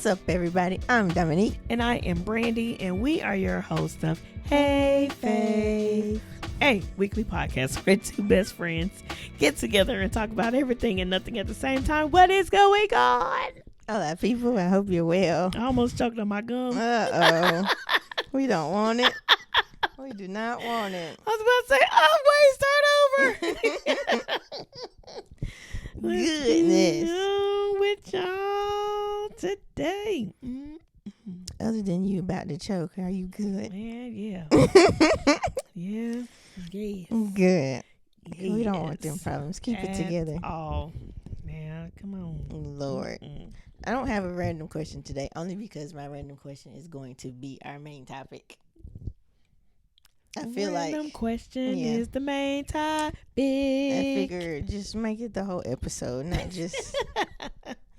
What's up, everybody? I'm Dominique. And I am Brandy, and we are your hosts of Hey Fave, a weekly podcast where two best friends get together and talk about everything and nothing at the same time. What is going on? Hello, people. I hope you're well. I almost choked on my gum. Uh-oh. We don't want it. We do not want it. I was about to say, wait, start over. Goodness. With y'all today. Other than you about to choke, are you good? Man, yeah. Yes. Good. Yes. We don't want them problems. Keep it together. Oh, man, come on. Lord. I don't have a random question today, only because my random question is going to be our main topic. I feel random question yeah. is the main topic. I figured just make it the whole episode, not just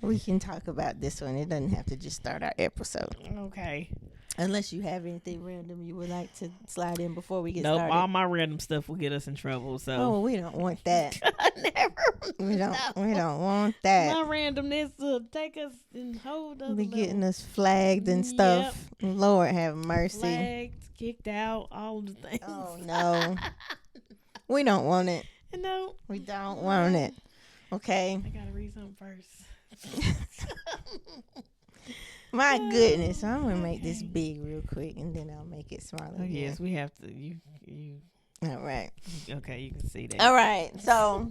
we can talk about this one. It doesn't have to just start our episode. Okay. Unless you have anything random you would like to slide in before we get nope, started. All my random stuff will get us in trouble. So oh, we don't want that. Never. We don't want that. My randomness will take us and hold us. Be getting us flagged and stuff. Yep. Lord have mercy. Flagged, kicked out, all the things. Oh no. We don't want it. No. We don't want it. Okay. I gotta read something first. My goodness. So I'm gonna make this big real quick and then I'll make it smaller. Oh yes, we have to. You. All right. Okay, you can see that. All right. So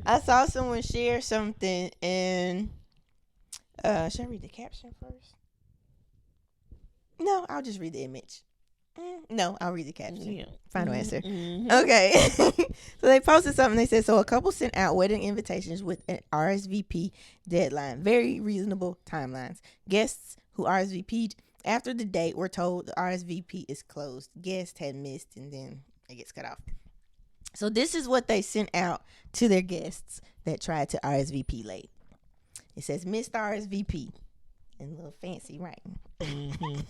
I saw someone share something and should I read the caption first? No, I'll just read the image. No, I'll read the caption. Yeah. Final answer. Mm-hmm. Okay. So they posted something. They said, so a couple sent out wedding invitations with an RSVP deadline. Very reasonable timelines. Guests who RSVP'd after the date were told the RSVP is closed. Guests had missed and then it gets cut off. So this is what they sent out to their guests that tried to RSVP late. It says missed RSVP in a little fancy writing. Mm-hmm.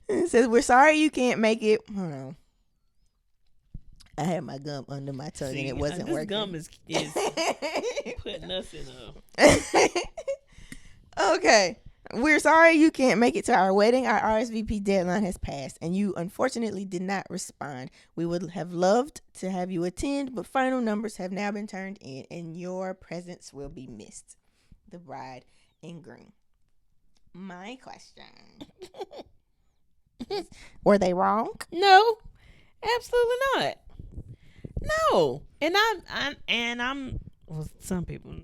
It says, we're sorry you can't make it. Hold on. I had my gum under my tongue and it wasn't this working. Gum is putting us in a... Okay. We're sorry you can't make it to our wedding. Our RSVP deadline has passed and you unfortunately did not respond. We would have loved to have you attend, but final numbers have now been turned in and your presence will be missed. The bride and groom. My question. Were they wrong? No, absolutely not. No, and I'm well, some people,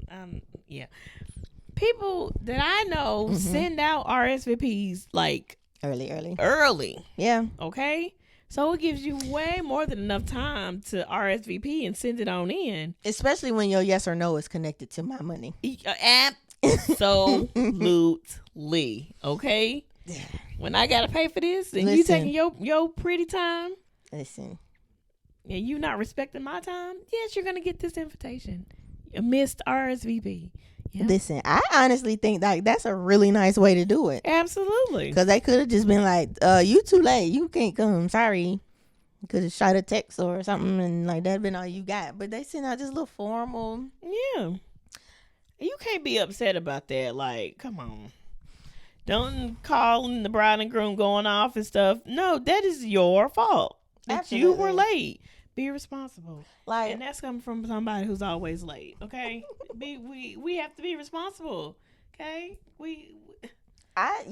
yeah, people that I know send out RSVPs like early. Yeah. Okay, so it gives you way more than enough time to RSVP and send it on in. Especially when your yes or no is connected to my money. Absolutely. Okay. When I gotta pay for this and you taking your pretty time, listen, and you not respecting my time, yes, you're gonna get this invitation. A missed RSVP. Yeah. Listen, I honestly think like that's a really nice way to do it. Absolutely. Because they could have just been like, you too late, you can't come. Sorry. Could have shot a text or something and like that'd been all you got. But they sent out this little formal. Yeah. You can't be upset about that. Like, come on. Don't call the bride and groom going off and stuff. No, that is your fault. That Absolutely. you were late. Be responsible. Like, and that's coming from somebody who's always late. Okay, we have to be responsible. Okay, I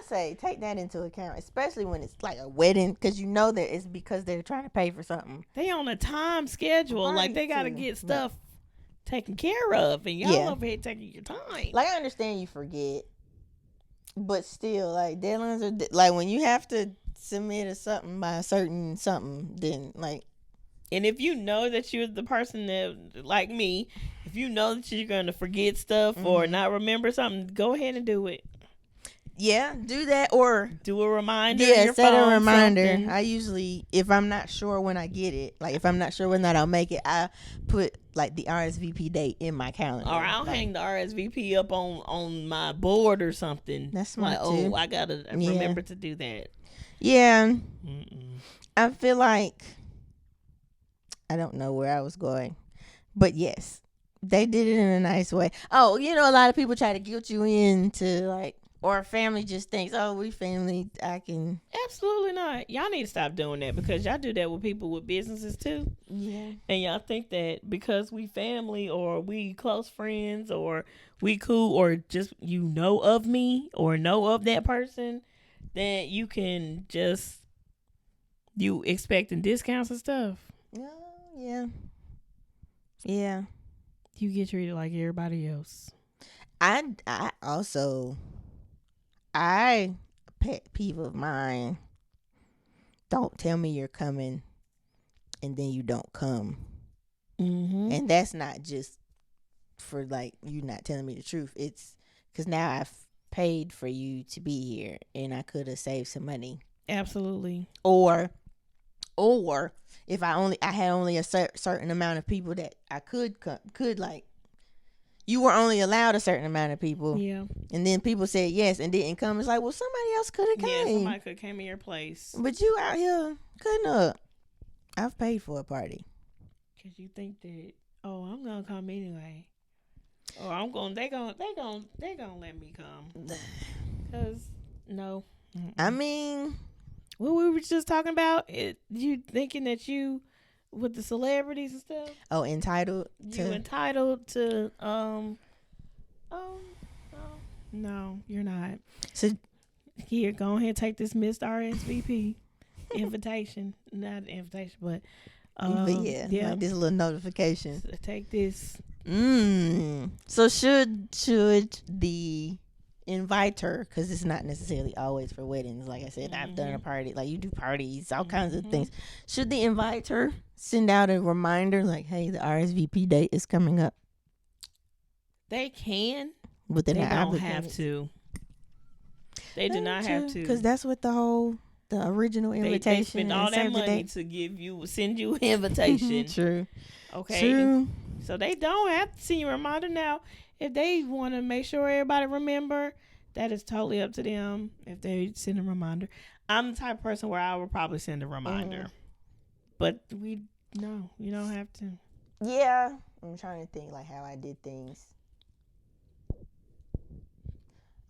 say take that into account, especially when it's like a wedding, because you know that it's because they're trying to pay for something. They on a time schedule, Right, like they gotta get stuff taken care of, and y'all over here taking your time. Like I understand you forget. But still, like, deadlines are, like, when you have to submit a something by a certain something, then, like. And if you know that you're the person that, like me, if you know that you're going to forget stuff or not remember something, go ahead and do it. Yeah, do that or do a reminder. Yeah, set a reminder. Something. I usually, if I'm not sure when I get it, like if I'm not sure when that I'll make it, I put like the RSVP date in my calendar. Or I'll hang the RSVP up on my board or something. That's smart like, too. Oh, I gotta remember to do that. Yeah, I feel like I don't know where I was going, but yes, They did it in a nice way. Oh, you know, a lot of people try to guilt you into like, or family just thinks, oh, we family. I can. Absolutely not. Y'all need to stop doing that because y'all do that with people with businesses too. Yeah. And y'all think that because we family or we close friends or we cool or just you know of me or know of that person, that you can just you expecting discounts and stuff. Oh, yeah. Yeah. You get treated like everybody else. I also pet peeve of mine. Don't tell me you're coming, and then you don't come. Mm-hmm. And that's not just for like you not telling me the truth. It's because now I've paid for you to be here, and I could have saved some money. Absolutely. Or if I had only a certain amount of people that I could like. You were only allowed a certain amount of people. Yeah. And then people said yes and didn't come. It's like, well, somebody else could have came. Yeah, somebody could have came in your place. But you out here cutting up. I've paid for a party. Because you think that, oh, I'm going to come anyway. Or they gonna let me come. Because, no. Mm-mm. I mean. What we were just talking about, you thinking that you, with the celebrities and stuff. Oh, entitled to no, you're not. So here, go ahead, take this missed RSVP invitation. Not invitation, but yeah. Like this little notification. So take this. So should the inviter, because it's not necessarily always for weddings, like I said, I've done a party, like you do parties, all kinds of things. Should the inviter send out a reminder like, hey, the RSVP date is coming up? They can, but they don't have to. They do not have to, because that's what the original invitation. They spend all that money to send you an invitation. True. Okay. True. So they don't have to send you a reminder. Now, if they want to make sure everybody remember, that is totally up to them. If they send a reminder, I'm the type of person where I would probably send a reminder. But you don't have to. Yeah, I'm trying to think like how I did things.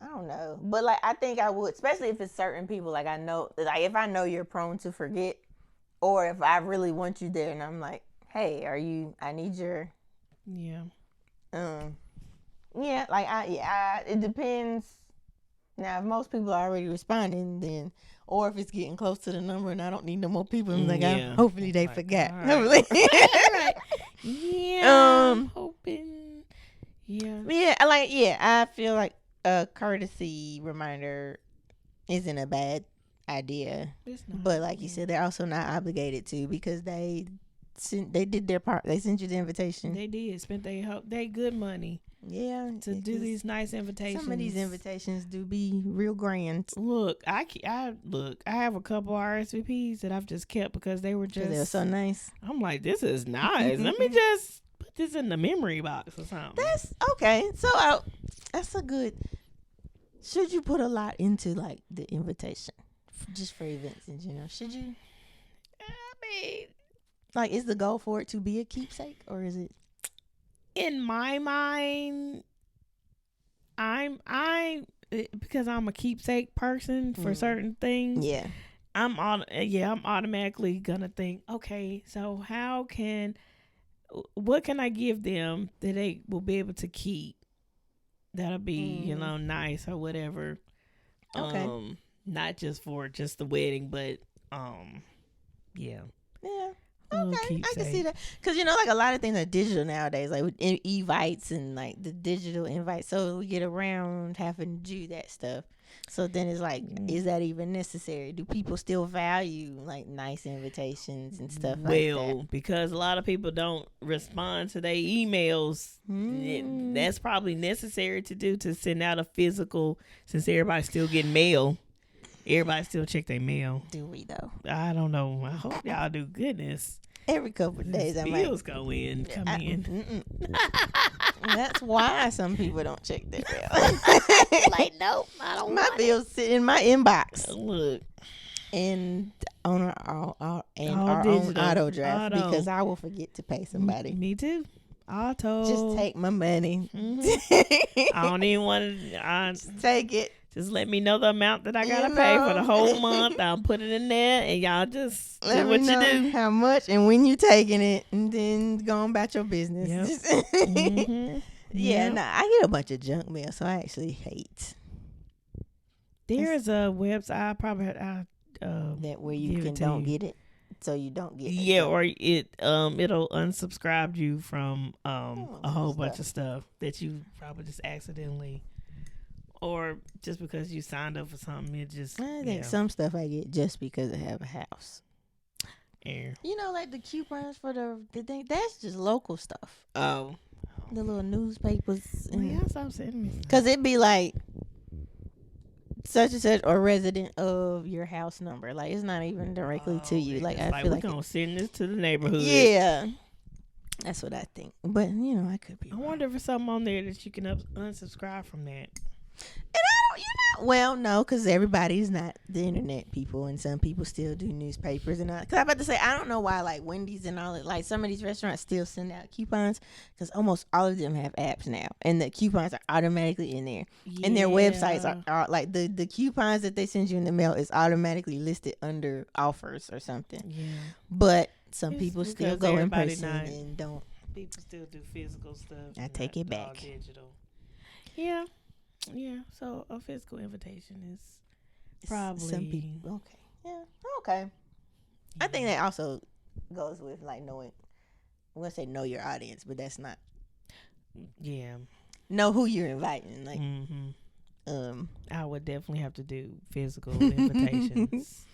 I don't know, but like I think I would, especially if it's certain people. Like I know, like if I know you're prone to forget, or if I really want you there, and I'm like, hey, I need your. Yeah. Yeah, like it depends. Now, if most people are already responding, then, or if it's getting close to the number and I don't need no more people, I'm like, hopefully they forgot. Right. Hopefully. Right. Yeah. I'm hoping. Yeah. Yeah, I feel like a courtesy reminder isn't a bad idea. It's not. But like you said, they're also not obligated to, because they did their part. They sent you the invitation. They did. Spent they good money. Yeah, to do these nice invitations. Some of these invitations do be real grand. Look, I have a couple RSVPs that I've just kept because they were so nice. I'm like, this is nice. Let me just put this in the memory box or something. That's okay. So that's a good. Should you put a lot into like the invitation, just for events in general? Should you? I mean, like, is the goal for it to be a keepsake, or is it? In my mind, I because I'm a keepsake person for certain things. Yeah, I'm automatically gonna think, okay, so what can I give them that they will be able to keep? That'll be nice or whatever. Okay. Not just for just the wedding, but yeah. Okay, I can see that, because like a lot of things are digital nowadays, like with evites and like the digital invites. So we get around having to do that stuff. So then it's like, is that even necessary? Do people still value like nice invitations and stuff like that? Well, because a lot of people don't respond to their emails, that's probably necessary to do, to send out a physical, since everybody's still getting mail. Everybody still check their mail. Do we though? I don't know. I hope y'all do. Goodness. Every couple of days, bills come in. That's why some people don't check their mail. Like, nope, I don't. My bills sit in my inbox. Look, and on our own auto draft, because I will forget to pay somebody. Me too. Auto. Just take my money. I don't even want to. Just take it. Just let me know the amount that I gotta pay for the whole month. I'll put it in there, and y'all just Let do what me know you do. how much and when you taking it, and then go on about your business. Yep. Yeah, Yep. nah, I get a bunch of junk mail, so I actually hate There's a website. I probably that where you give can it to don't you. get it, so you don't get it. Yeah, or it'll unsubscribe you from a whole bunch stuff. of stuff that you probably just accidentally, or just because you signed up for something, it just I think some stuff I get just because I have a house. Yeah. You know, like the coupons for the thing. That's just local stuff. Oh. The little newspapers. Well, yeah, stop sending me stuff. Because it'd be like such and such or resident of your house number. Like, it's not even directly to you. Like, I feel we're like going to send this to the neighborhood. yeah. That's what I think. But, you know, I could be wrong. I wonder if there's something on there that you can unsubscribe from that. Well, no, because everybody's not the internet people, and some people still do newspapers and all. Because I'm about to say, I don't know why, like Wendy's and all that, like some of these restaurants still send out coupons, because almost all of them have apps now, and the coupons are automatically in there, and their websites are like the coupons that they send you in the mail is automatically listed under offers or something. Yeah, but some It's people still because go in everybody person not- and don't. People still do physical stuff. I and take not it back. all digital. Yeah. Yeah. So a physical invitation is probably Some people. Okay. Yeah. Okay. I think that also goes with like knowing. I'm gonna say know your audience, but that's not Yeah. know who you're inviting. Like, I would definitely have to do physical invitations.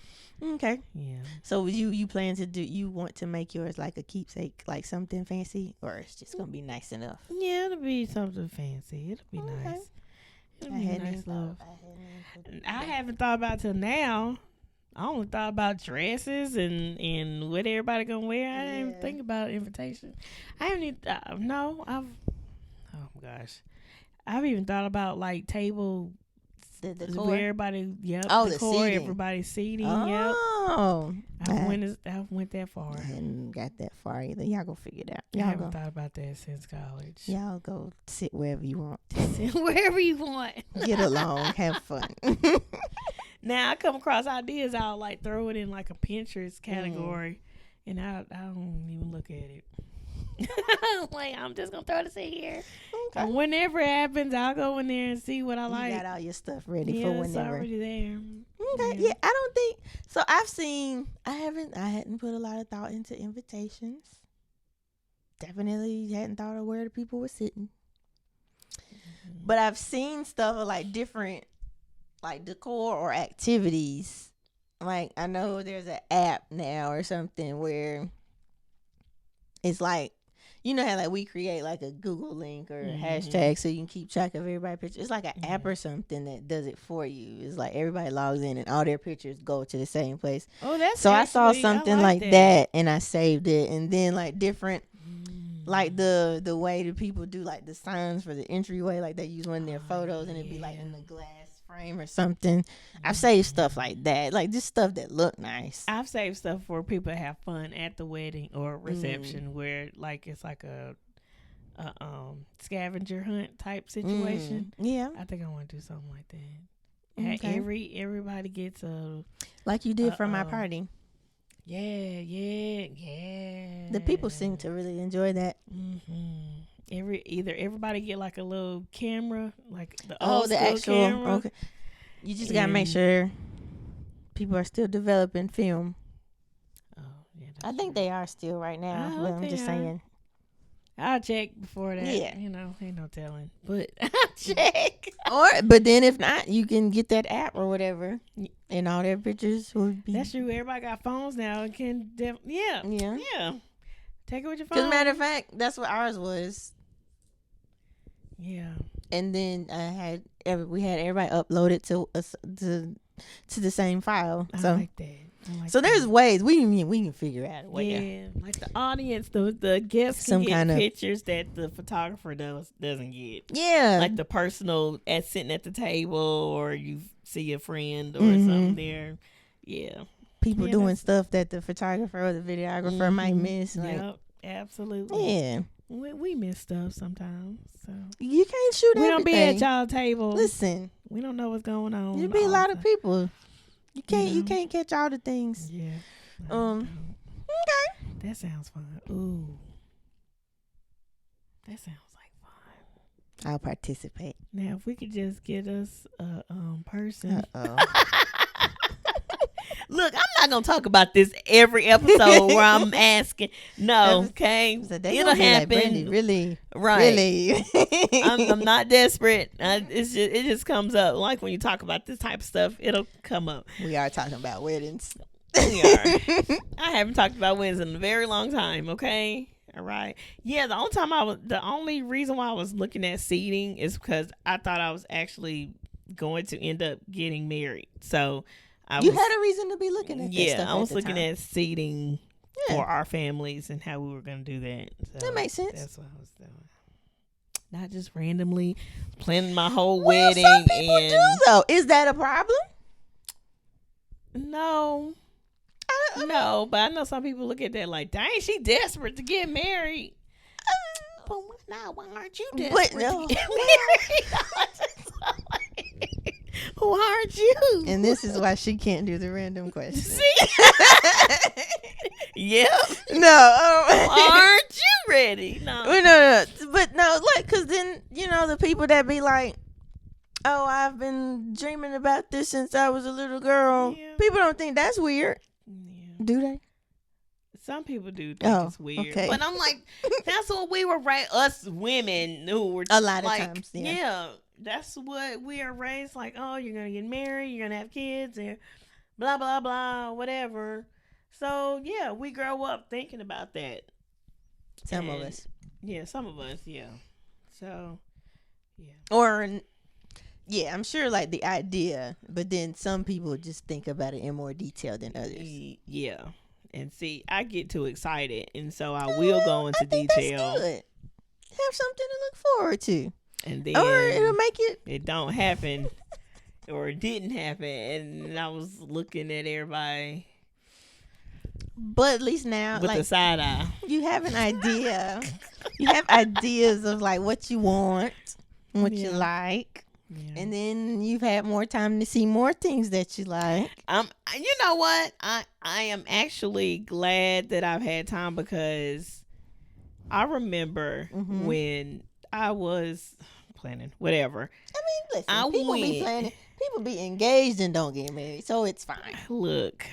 Okay. Yeah. So you plan to do? You want to make yours like a keepsake, like something fancy, or it's just gonna be nice enough? Yeah, it'll be something fancy. It'll be Okay. nice. It'll be a nice little. I I haven't thought about it till now. I only thought about dresses and what everybody gonna wear. I didn't even think about invitation. I haven't even, no, oh my gosh. I've even thought about like table the where decor. everybody, Oh, the decor, seating. everybody's seating, Oh, I went that far. I hadn't got that far either. Y'all go figure it out. I Y'all haven't go. thought about that since college. Y'all go sit wherever you want. Wherever you want. Get along, have fun. Now I come across ideas, I'll like throw it in like a Pinterest category, and I don't even look at it. Like, I'm just gonna throw this in here. Okay. And whenever it happens, I'll go in there and see what I like. You got all your stuff ready Yeah, for it's whenever. already there. Okay. Yeah, I don't think so. I hadn't put a lot of thought into invitations. Definitely hadn't thought of where the people were sitting. But I've seen stuff of like different like decor or activities. Like, I know there's an app now or something where it's like, you know how like we create like a Google link or a hashtag so you can keep track of everybody's pictures. It's like an app or something that does it for you. It's like everybody logs in and all their pictures go to the same place. Oh, that's so I saw actually- something like that and I saved it. And then like different, like the way that people do like the signs for the entryway, like they use one of their photos and it'd be like in the glass frame or something. I've saved stuff like that, like just stuff that look nice. I've saved stuff for people to have fun at the wedding or reception where like it's like a scavenger hunt type situation. Yeah, I think I want to do something like that. Okay. Everybody gets a like you did for my party. yeah. The people seem to really enjoy that. Either everybody get like a little camera, like the actual camera. Okay. You just gotta make sure people are still developing film. Oh, yeah, I think they are still right now. I But hope I'm they just are. saying. I'll check before that. Yeah. You know, ain't no telling. But I'll check. But then if not, you can get that app or whatever, and all their pictures would be. That's true. Everybody got phones now and can. Yeah. Take it with your phone. Because matter of fact, that's what ours was. Yeah. And then we had everybody upload it to the same file. I So like that. so there's ways we can figure out a way. Yeah, like the audience, the guests Some can get kind of- pictures that the photographer doesn't get. Yeah. Like the personal sitting at the table, or you see a friend or Mm-hmm. something there. Yeah. People Yeah, doing that's- stuff that the photographer or the videographer might miss. Like, Yep. Absolutely. yeah. We miss stuff sometimes. So You can't shoot we everything. don't be at y'all table. Listen, We don't know what's going on. you be a lot of people. You know? can't catch all the things. Yeah. Okay. That sounds fun. Ooh. That sounds like fun. I'll participate. Now, if we could just get us a person. Look, I'm not gonna talk about this every episode where I'm asking. No, okay, So it'll happen. Like, Brandy, really, Right? Really. I'm not desperate. It just comes up. Like when you talk about this type of stuff, it'll come up. We are talking about weddings. We are. I haven't talked about weddings in a very long time. Okay. All right. Yeah. The only reason why I was looking at seating is because I thought I was actually going to end up getting married. So you had a reason to be looking at that stuff. Yeah, I was looking time. at seating for our families and how we were going to do that. So that makes sense. That's what I was doing. Not just randomly planning my whole well, wedding. Some people do, though. Is that a problem? No. No, but I know some people look at that like, dang, she desperate to get married. But why aren't you desperate to get married? Why aren't you? And this is why she can't do the random question. See? Yep. No. Aren't you ready? No. No. But no, like, because then, the people that be like, oh, I've been dreaming about this since I was a little girl. Yeah. People don't think that's weird. Yeah. Do they? Some people do think it's weird. Okay. But I'm like, that's what we were raised, us women who were a lot of times. Yeah. That's what we are raised like. Oh, you're going to get married. You're going to have kids and blah, blah, blah, whatever. So, yeah, we grow up thinking about that. Some of us. Yeah, some of us, yeah. So, yeah. Or, yeah, I'm sure like the idea, but then some people just think about it in more detail than others. Yeah. And see, I get too excited, and so I will go into detail. That's good. Have something to look forward to. And then, or it'll make it don't happen, or it didn't happen, and I was looking at everybody. But at least now, with the side eye, you have an idea. You have ideas of like what you want, what you like, and then you've had more time to see more things that you like. You know what? I am actually glad that I've had time, because I remember when I was planning, whatever. I mean, listen, people be planning. People be engaged and don't get married, so it's fine. Look.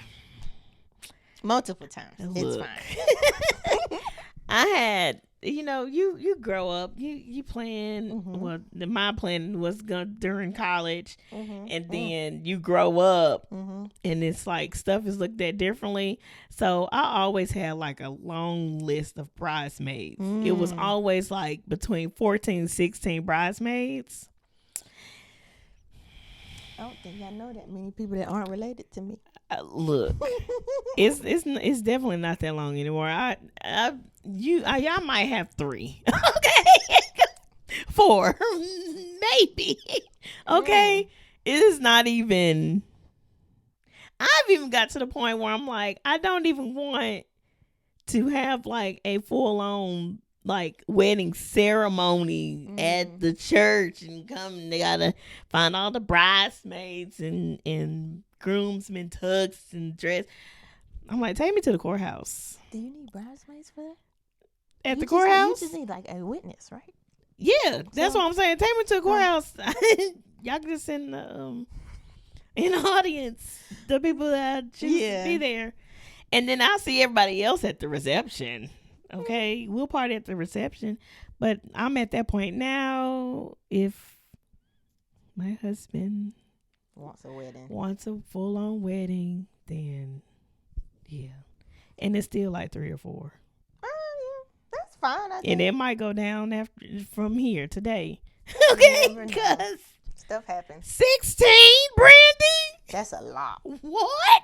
Multiple times. It's fine. I had, you grow up, you plan. Well, my plan was during college, and then you grow up, and it's like stuff is looked at differently. So I always had like a long list of bridesmaids. It was always like between 14 and 16 bridesmaids. I don't think I know that many people that aren't related to me. Look, it's definitely not that long anymore. Y'all might have 3, okay, 4, maybe, okay. It is not even. I've even got to the point where I'm like, I don't even want to have like a full on like wedding ceremony at the church and come. They gotta find all the bridesmaids and groomsmen tux and dress. I'm like, take me to the courthouse. Do you need bridesmaids for that? At the courthouse? You just need like a witness, right? Yeah, that's what I'm saying. Take me to the courthouse. Y'all can just send the in the audience the people that choose to be there, and then I'll see everybody else at the reception. Okay, we'll party at the reception, but I'm at that point now. If my husband wants a full-on wedding, then and it's still like 3 or 4. That's fine. And it might go down from here today. Okay, because stuff happens. 16, Brandy. That's a lot. What?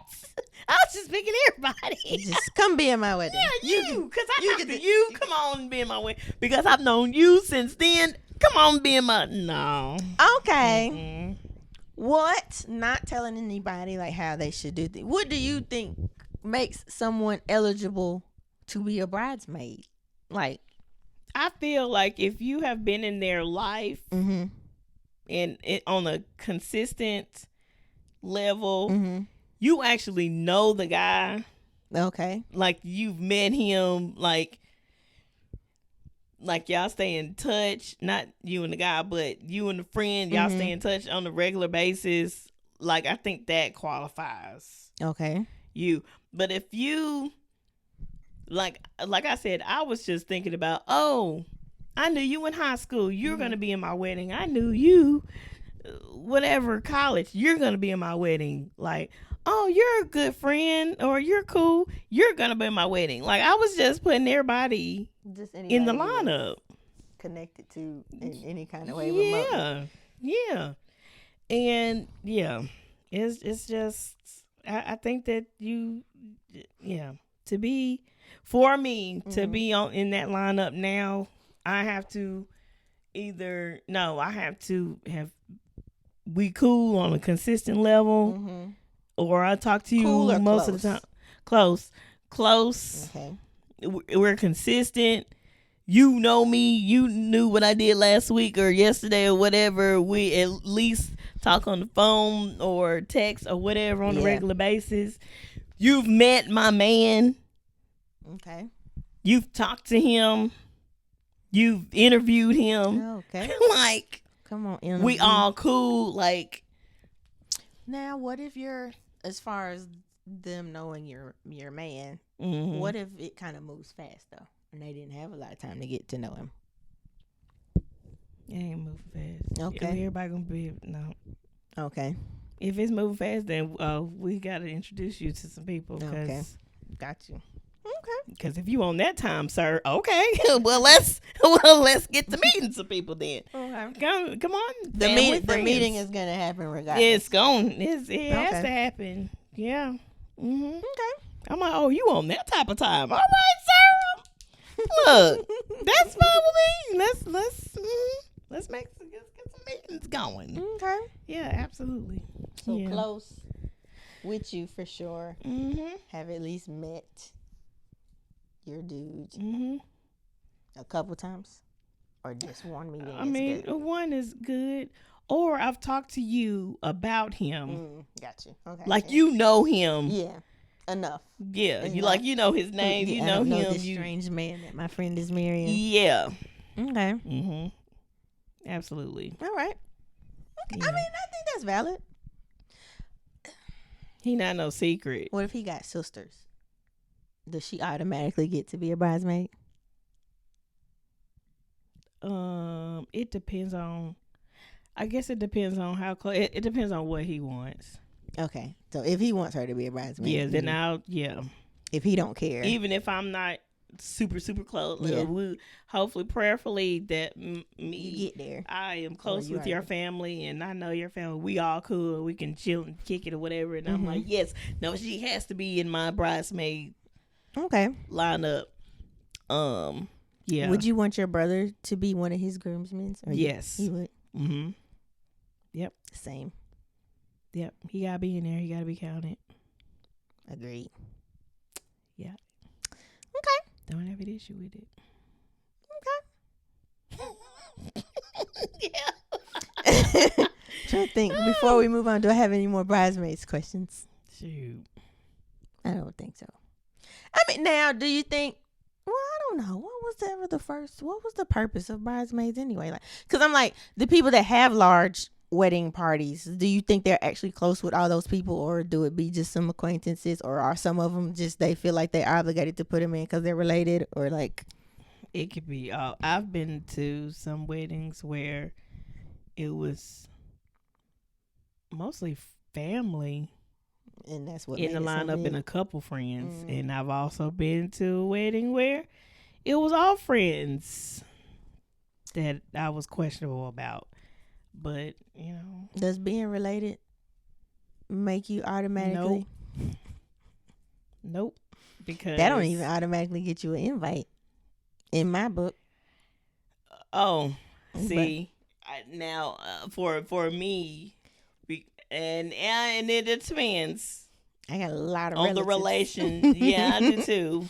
I was just picking everybody. Just come be in my wedding. Yeah, you. Because I talked to you. Come on and be in my wedding. Because I've known you since then. Come on and be in my... No. Okay. Mm-hmm. What? Not telling anybody like how they should do things. What do you think makes someone eligible to be a bridesmaid? Like, I feel like if you have been in their life Mm-hmm. and it on a consistent level, Mm-hmm. you actually know the guy. Okay. Like you've met him, like y'all stay in touch. Not you and the guy, but you and the friend, y'all stay in touch on a regular basis. Like I think that qualifies Okay. you. But if you like I said, I was just thinking about, oh, I knew you in high school. You're gonna be in my wedding. I knew you, whatever college. You're gonna be in my wedding. Like, oh, you're a good friend, or you're cool. You're gonna be in my wedding. Like I was just putting everybody Just in the lineup, connected to in any kind of way. Yeah, and yeah, it's just I think that to be for me to be on in that lineup now, I have to have we cool on a consistent level, or I talk to you Cool or most close? of the time. Close. Okay. We're consistent. You know me. You knew what I did last week or yesterday or whatever. We at least talk on the phone or text or whatever on a regular basis. You've met my man. Okay. You've talked to him. You've interviewed him. Okay. Like, come on, we all cool. Like, now what if you're, as far as them knowing your man, what what if it kind of moves fast though, and they didn't have a lot of time to get to know him? it ain't moving fast. Okay. Everybody gonna be no. Okay. If it's moving fast, then we gotta introduce you to some people. Okay. Got you. Okay. Because if you on that time, sir, okay. well, let's get to meeting some people then. Okay. Come on. The meeting is gonna happen regardless. It has to happen. Yeah. Okay. I'm like, oh, you on that type of time? All right, sir. Look, that's fine with me. Let's get some meetings going. Okay. Yeah, absolutely. So yeah. close with you for sure. Have at least met your dude a couple times, or just one meeting? I mean, one is good. Or I've talked to you about him. Got you. Okay. Like you know him. Yeah. Enough. Yeah. You know his name. You know him. This strange man that my friend is marrying. Yeah. Okay. Absolutely. All right. Okay. Yeah. I mean, I think that's valid. He not no secret. What if he got sisters? Does she automatically get to be a bridesmaid? It depends on. I guess it depends on how close. It depends on what he wants. Okay, so if he wants her to be a bridesmaid, then if he don't care, even if I'm not super close, we hopefully prayerfully that you get there. I am close with your family, and I know your family. We all cool. We can chill and kick it or whatever. And I'm like, yes, no, she has to be in my bridesmaid. Okay. Lineup. Yeah. Would you want your brother to be one of his groomsmen? Yes. You would. Yep. Same. Yep. He gotta be in there. He gotta be counted. Agreed. Yeah. Okay. Don't have an issue with it. Okay. Yeah. Trying to think. Before we move on, do I have any more bridesmaids questions? Shoot. I don't think so. I mean, now, do you think? Well, I don't know. What was the purpose of bridesmaids anyway? Like, because I'm like, the people that have large wedding parties, do you think they're actually close with all those people, or do it be just some acquaintances, or are some of them just they feel like they're obligated to put them in because they're related, or like? It could be. I've been to some weddings where it was mostly family. And that's what in the lineup and a couple friends. And I've also been to a wedding where it was all friends that I was questionable about. But, you know. Does being related make you automatically? Nope. Because that don't even automatically get you an invite in my book. Oh, see. Now, for me... And it depends. I got a lot of on relatives. The relation. Yeah, I do too.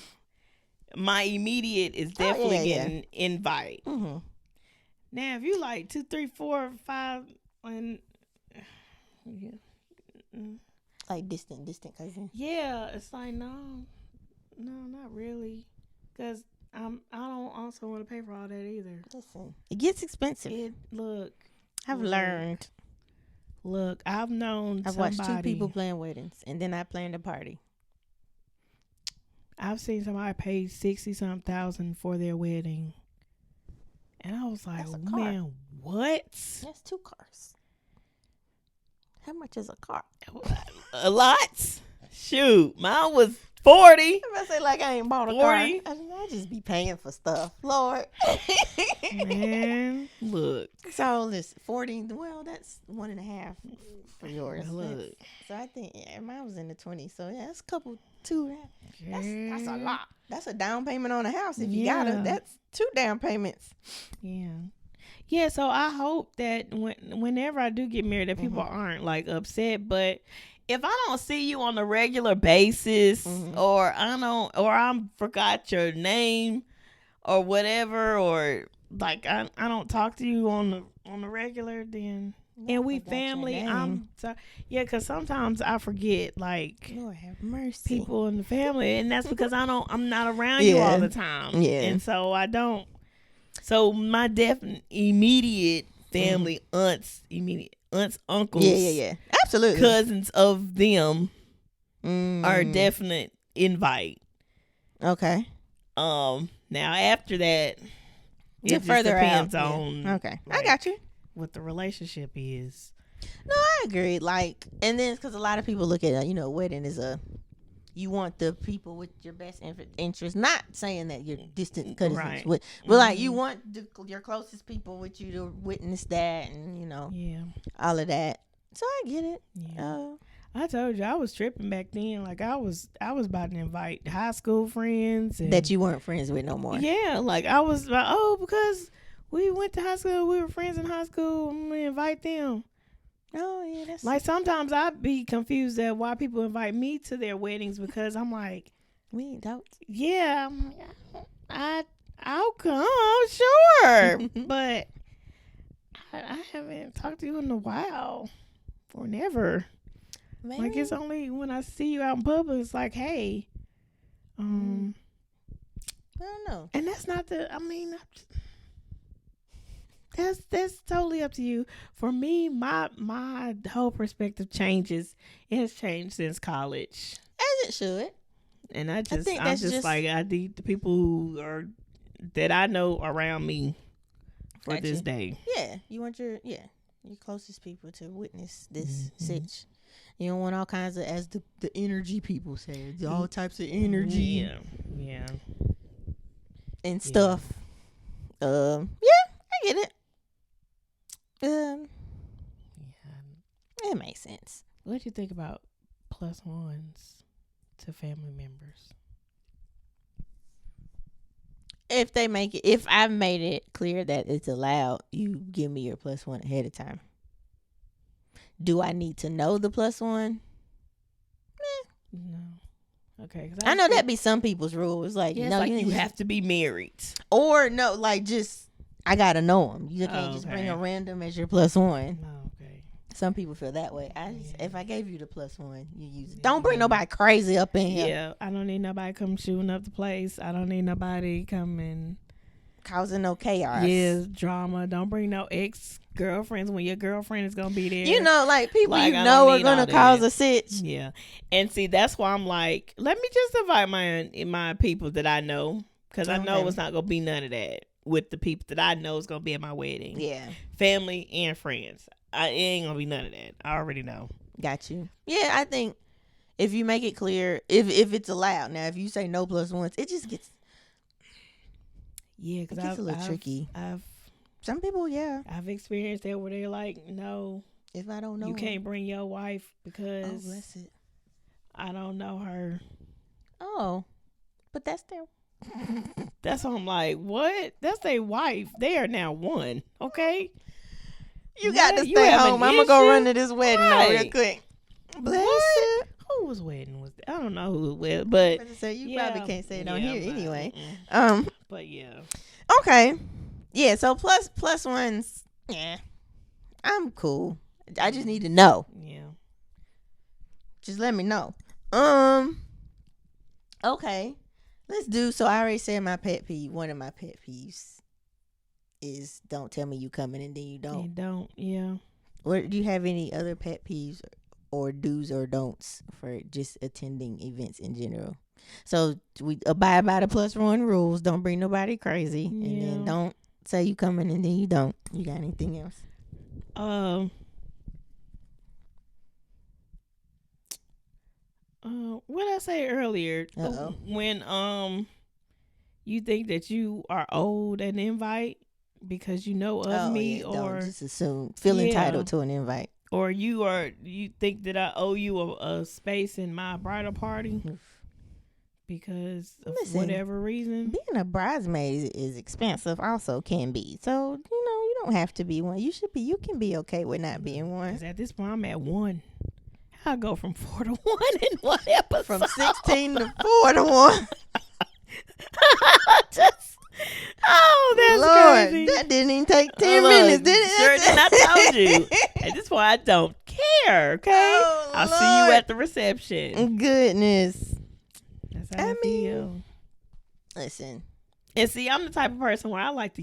my immediate is definitely yeah. getting invite. Mm-hmm. Now, if you like 2, 3, 4, 5, and Like distant cousin. yeah, it's like no, not really, because I don't also want to pay for all that either. Listen, it gets expensive. I've learned. Look, I've known. I've watched 2 people plan weddings, and then I planned a party. I've seen somebody pay 60-something thousand for their wedding, and I was like, man, what? That's 2 cars. How much is a car? A lot. Shoot, mine was 40. I'm about to say like I ain't bought a 40. car. I just be paying for stuff, Lord. Man, look. So listen, 40. Well, that's 1.5 for yours. Look. So I think mine was in the 20s. So yeah, that's a couple 2. That's a lot. That's a down payment on a house if you got it. That's 2 down payments. Yeah. So I hope that whenever I do get married, that people aren't like upset. But if I don't see you on a regular basis, or I forgot your name, or whatever, or like I don't talk to you on the regular, then and we family. I'm sorry. Yeah, because sometimes I forget, like, Lord have mercy, people in the family, and that's because I'm not around you all the time. Yeah, and so I don't. So my definite immediate family, aunts, uncles, yeah, absolutely, cousins of them are definite invite. Okay. Now after that, it further depends out. on. Okay, like, I got you. What the relationship is. No, I agree. Like, and then because a lot of people look at wedding is you want the people with your best interest. Not saying that you're distant cousins, Right. but like you want your closest people with you to witness that, and all of that. So I get it. Yeah. I told you I was tripping back then. Like I was about to invite high school friends that you weren't friends with no more. Yeah, like I was like, because we went to high school, we were friends in high school, I'm gonna invite them. Oh yeah, that's like sometimes I'd be confused at why people invite me to their weddings, because I'm like, we ain't adults. Yeah, I'm like, I'll come, sure, but I haven't talked to you in a while, or never. Maybe. Like it's only when I see you out in public, it's like, hey, I don't know. And that's not that's totally up to you. For me, my whole perspective changes. It has changed since college, as it should. And I'm just like, I need the people who that I know around me for this day. Yeah, you want your closest people to witness this sitch. You don't want all kinds of, as the energy people say, all types of energy. Yeah. And stuff. I get it. It makes sense. What do you think about +1s to family members? If I've made it clear that it's allowed, you give me your +1 ahead of time. Do I need to know the +1? No. Okay. I know that'd be some people's rules. Like, no, like you have to be married. Or no, like just, I gotta know them. You can't just bring a random as your +1. No, okay. Some people feel that way. If I gave you the +1, you use it. Don't bring nobody crazy up in here. Yeah, I don't need nobody come shooting up the place. I don't need nobody coming causing no chaos. Yes, drama. Don't bring no ex-girlfriends when your girlfriend is gonna be there. Like people like, are gonna cause a sitch. Yeah, and see, that's why I'm like, let me just invite my people that I know, because I know it's not gonna be none of that with the people that I know is gonna be at my wedding. Yeah, family and friends. It ain't gonna be none of that. I already know. Got you. Yeah, I think if you make it clear, if it's allowed. Now, if you say no +1s, it just gets. Yeah, because it gets a little tricky. Some people, I've experienced that where they're like, no, if I don't know, you can't bring your wife because bless it, I don't know her. Oh, but that's their. That's why I'm like, what? That's their wife. They are now one. Okay, you got to stay home. I'm gonna go run to this wedding real quick. Bless it. Who Whose wedding was that? I don't know who it was, but So you yeah, probably can't say it on here but, anyway. But yeah. Okay. Yeah, so plus ones, yeah. I'm cool. I just need to know. Yeah. Just let me know. Okay. Let's do, so I already said my pet peeve. One of my pet peeves is don't tell me you coming and then you don't. You don't, yeah. Or do you have any other pet peeves or do's or don'ts for just attending events in general? So we abide by the +1 rules. Don't bring nobody crazy. And then don't say you coming and then you don't. You got anything else? What did I say earlier? Uh-oh. When you think that you are owed an invite because you know of me, or don't just assume feel entitled to an invite, or you think that I owe you a space in my bridal party because of whatever reason. Being a bridesmaid is expensive, also can be. So you don't have to be one. You can be okay with not being one. 'Cause at this point, I'm at 1. I go from 4 to 1 in one episode. From 16 to 4 to 1. That's Lord, crazy. that didn't even take 10 minutes, did it? Sure did. I told you. At this point, I don't care, okay? Oh, I'll Lord. see you at the reception. Goodness. That's how I feel. Listen. And see, I'm the type of person where I want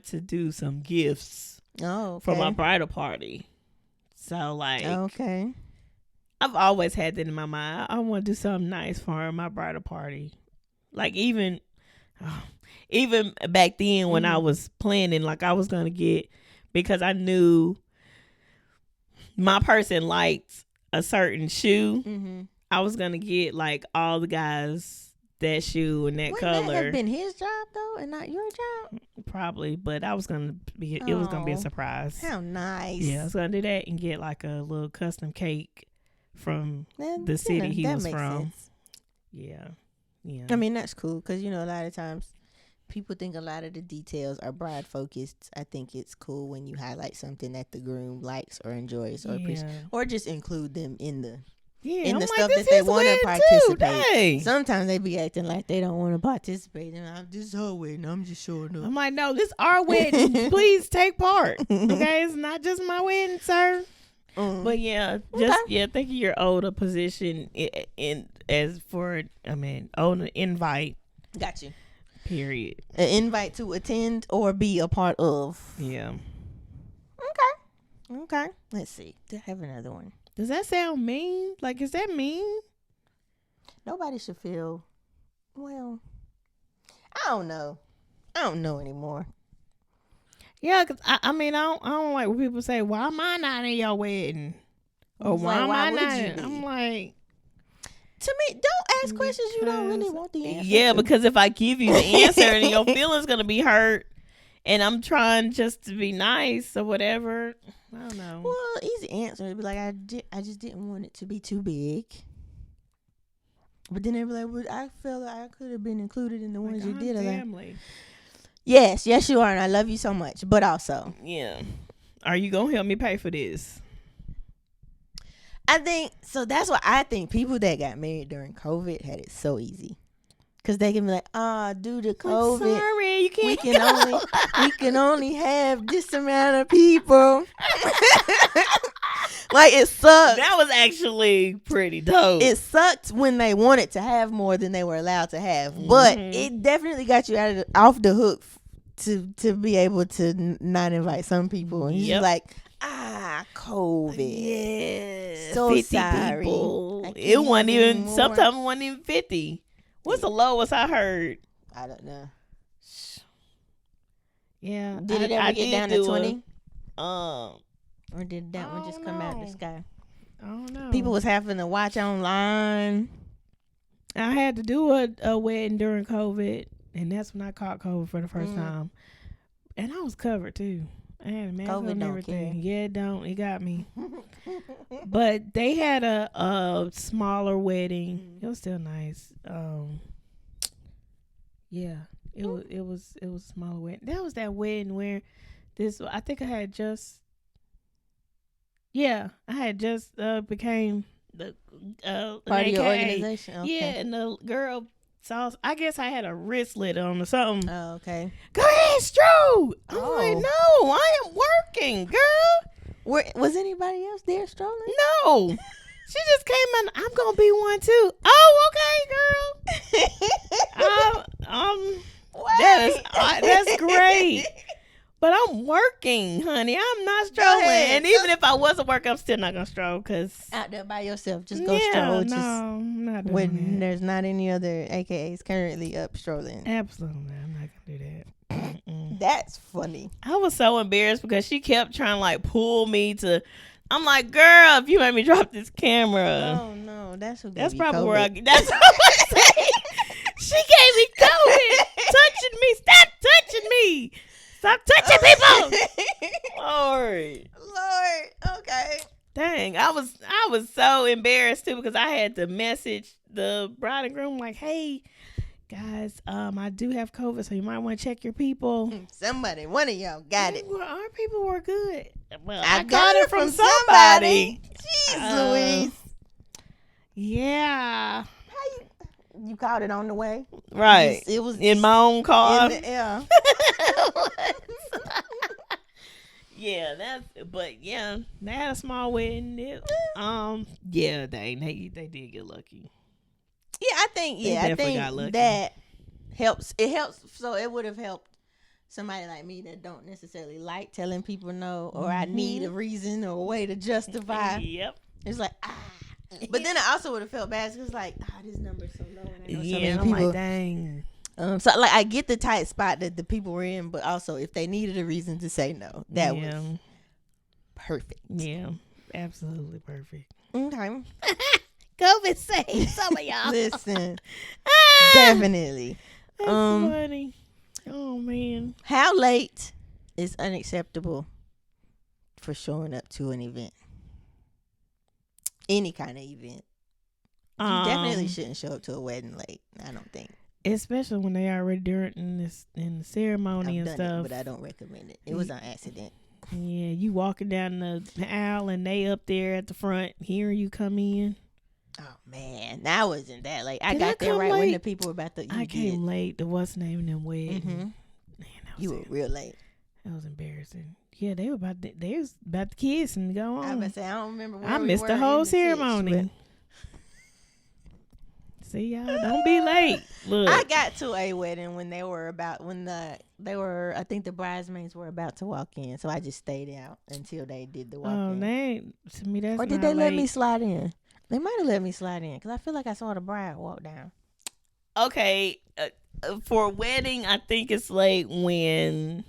to do some gifts for my bridal party. So, like, okay. I've always had that in my mind. I want to do something nice for my bridal party. Like, even back then when I was planning, like, I was going to get, because I knew my person liked a certain shoe, I was going to get, like, all the guys that shoe and that color. Wouldn't that have been his job, though, and not your job? Probably, but I was going to be, it was going to be a surprise. How nice. Yeah, I was going to do that and get, like, a little custom cake from the city he was from. Sense. Yeah. I mean, that's cool because, a lot of times people think a lot of the details are bride focused. I think it's cool when you highlight something that the groom likes or enjoys or just include them in the stuff that they want to participate. Sometimes they be acting like they don't want to participate. And this is her wedding. I'm just showing up. I'm like, no, this is our wedding. Please take part. Okay, it's not just my wedding, sir. But think of your older position on an invite. Got you. Period. An invite to attend or be a part of. Yeah. Okay. Let's see. Do I have another one? Does that sound mean? Like, is that mean? Nobody should feel. Well, I don't know anymore. Yeah, because I don't like when people say, "Why am I not in your wedding?" Or why am I not? I'm like, to me, don't ask questions you don't really want the answer. Yeah, because if I give you the answer and your feelings gonna be hurt, and I'm trying just to be nice or whatever, I don't know. Well, easy answer would be like, I just didn't want it to be too big. But then they'd be like, well, I felt like I could have been included in the ones you did. Family. Yes, you are, and I love you so much. But also, yeah, are you gonna help me pay for this? I think so. That's why I think people that got married during COVID had it so easy, because they can be like, due to COVID, sorry, you can't. We can only have this amount of people. Like, it sucked. That was actually pretty dope. It sucked when they wanted to have more than they were allowed to have, but it definitely got you off the hook to be able to not invite some people. And you're like, COVID. Yeah, so 50 sorry. People. It wasn't even. Sometimes it wasn't even 50. What's the lowest I heard? I don't know. Yeah. Did it ever get down to 20? Or did that one just come out of the sky? I don't know. People was having to watch online. I had to do a wedding during COVID, and that's when I caught COVID for the first time. And I was covered too. I had a mask and everything. Yeah, it got me. But they had a smaller wedding. It was still nice. Yeah, it was a smaller wedding. That was that wedding where I think I had just became the Part of your AKA. organization. Okay. Yeah, and the girl saw. I guess I had a wristlet on or something. Oh, okay. Go ahead, stroll. I'm like, Oh. no, I am working, girl. Was anybody else there strolling? No. She just came in. I'm gonna be one too. Oh, okay, girl. That's great. But I'm working, honey. I'm not strolling. ahead. And even if I wasn't working, I'm still not gonna stroll because Out there by yourself, just go stroll. no, I'm not doing When that. there's not any other AKAs currently up strolling. Absolutely, I'm not gonna do that. Mm-mm. That's funny. I was so embarrassed because she kept trying to like pull me to. I'm like, girl, if you let me drop this camera, Oh no, that's who. that's gave you probably COVID. where I. That's what I'm saying. She gave me COVID, touching me. Stop touching me. Stop touching people. Lord. Lord, okay. Dang, I was so embarrassed too because I had to message the bride and groom like, hey guys, I do have COVID, so you might want to check your people. Somebody, one of y'all got it. Well, our people were good. Well, I got it from somebody. Jeez Louise. Yeah. You caught it on the way. Right. It was in my own car. in the air. Yeah, they had a small wedding. Yeah, they did get lucky. Yeah, I think definitely got lucky. that helps. It helps. So it would have helped somebody like me that don't necessarily like telling people no, or I need a reason or a way to justify. Yep. It's like but then I also would have felt bad because like this number's so low and I know so many I'm people. like, dang. So like I get the tight spot that the people were in, but also if they needed a reason to say no, that was perfect. Yeah, absolutely perfect. Okay. COVID saved some of y'all. Listen, definitely. That's funny. Oh man. How late is unacceptable for showing up to an event? Any kind of event. You definitely shouldn't show up to a wedding late. I don't think. Especially when they already in the ceremony I've and done stuff. it, but I don't recommend it. It was on accident. Yeah, you walking down the aisle and they up there at the front hearing you come in. Oh man, I wasn't that late. I Did got I there come right when late? the people were about to. I came late. The what's name them wedding. Mm-hmm. Man, You were real late. That was embarrassing. Yeah, they was about to kiss and go on. I was about to say I don't remember. Where I we missed were the in whole the sitch, ceremony. See y'all, don't be late. Look, I got to a wedding when they were I think the bridesmaids were about to walk in, so I just stayed out until they did the walk in. to me that's Or did not they let late. me slide in? They might have let me slide in because I feel like I saw the bride walk down. Okay, for a wedding, I think it's late when.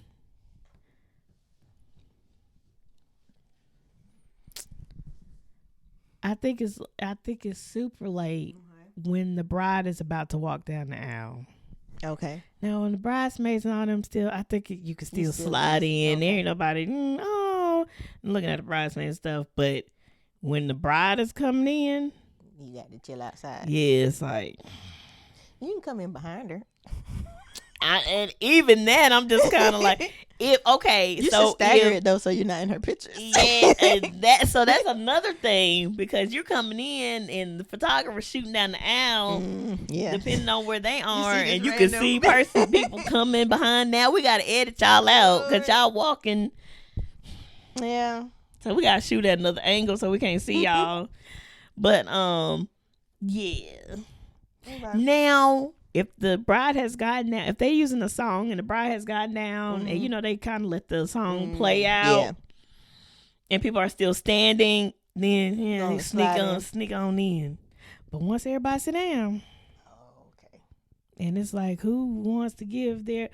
I think it's super late when the bride is about to walk down the aisle. Okay. Now, when the bridesmaids and all them I think you can still slide in. Okay. There ain't nobody, I'm looking at the bridesmaids and stuff. But when the bride is coming in, You got to chill outside. yeah, it's like. You can come in behind her. And even that, I'm just kind of like, You should stagger it though, so you're not in her pictures. Yeah, and that's another thing because you're coming in and the photographer's shooting down the aisle, Yeah. depending on where they are, this and you can random- see people coming behind. Now we gotta edit y'all out because y'all walking, Yeah. so we gotta shoot at another angle so we can't see y'all. But yeah. Okay. Now, if the bride has gotten down, if they're using a song and the bride has gotten down, and they kind of let the song play out, and people are still standing, then they sneak on in. But once everybody sit down, Okay. and it's like, who wants to give their?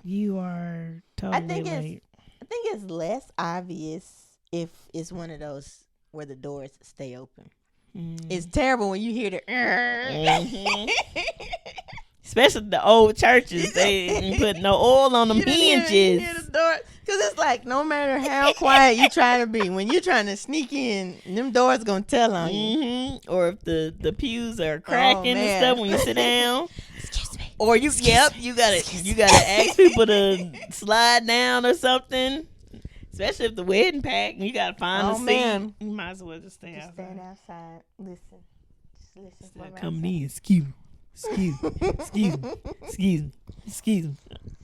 You are totally late. I think it's less obvious if it's one of those where the doors stay open. It's terrible when you hear the especially the old churches. They ain't put no oil on them hinges. You hear the door, because it's like no matter how quiet you try to be, when you're trying to sneak in, them doors gonna tell on you. Or if the pews are cracking and man. stuff when you sit down. Excuse me. Or you gotta ask people to slide down or something. Especially if the wedding packed and you gotta find a seat. Man. You might as well just stay Just outside. stand outside. Listen. Just listen Instead from of coming outside. in, excuse me.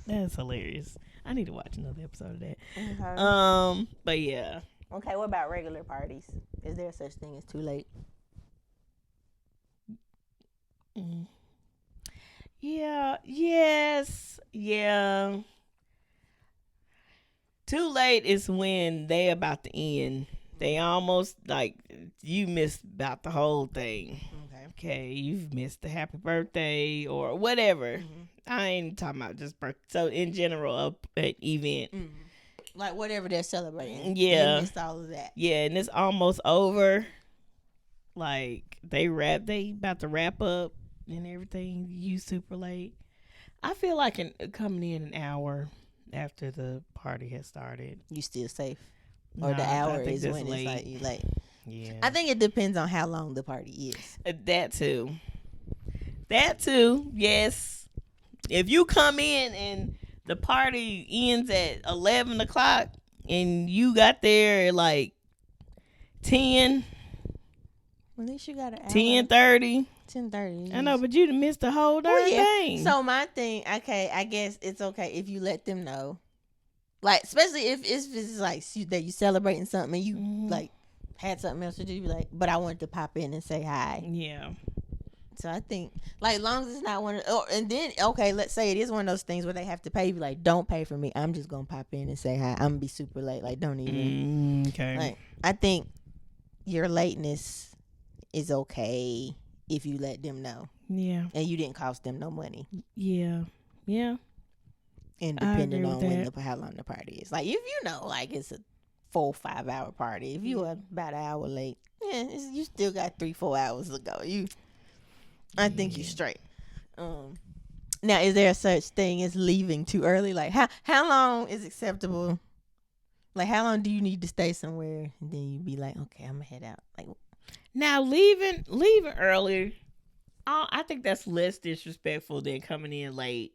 That's hilarious. I need to watch another episode of that. Okay. But yeah. Okay, what about regular parties? Is there such thing as too late? Yeah. Yes. Yeah. Too late is when they about to end. They almost like you missed about the whole thing. Okay, you've missed the happy birthday or whatever. I ain't talking about just birthday. So in general, an event. Like whatever they're celebrating. Yeah. You missed all of that. Yeah, and it's almost over. Like they about to wrap up and everything. You super late. I feel like coming in an hour after the party has started. You still safe. Or the hour is when late. It's like you late. Yeah. I think it depends on how long the party is. That too. Yes. If you come in and the party ends at 11 o'clock and you got there at like 10. At least you got an hour. 10:30. 10:30. I know, but you missed the whole darn thing. So my thing, okay, I guess it's okay if you let them know. Like, especially if it's like that you celebrating something and you like had something else to do, you be like, but I wanted to pop in and say hi. Yeah. So I think, like, as long as it's not one of, and then, okay, let's say it is one of those things where they have to pay you, like, don't pay for me. I'm just going to pop in and say hi. I'm going to be super late. Like, don't even. Okay. Like, I think your lateness is okay if you let them know. Yeah. And you didn't cost them no money. Yeah. Yeah. And depending on how long the party is. Like, if you know, like, it's a 4 or 5 hour party. If you are about an hour late, you still got 3-4 hours to go. I think you straight. Now, is there such thing as leaving too early? Like, how long is acceptable? Like, how long do you need to stay somewhere? And then you be like, okay, I'm gonna head out. Like, now leaving early, I think that's less disrespectful than coming in late.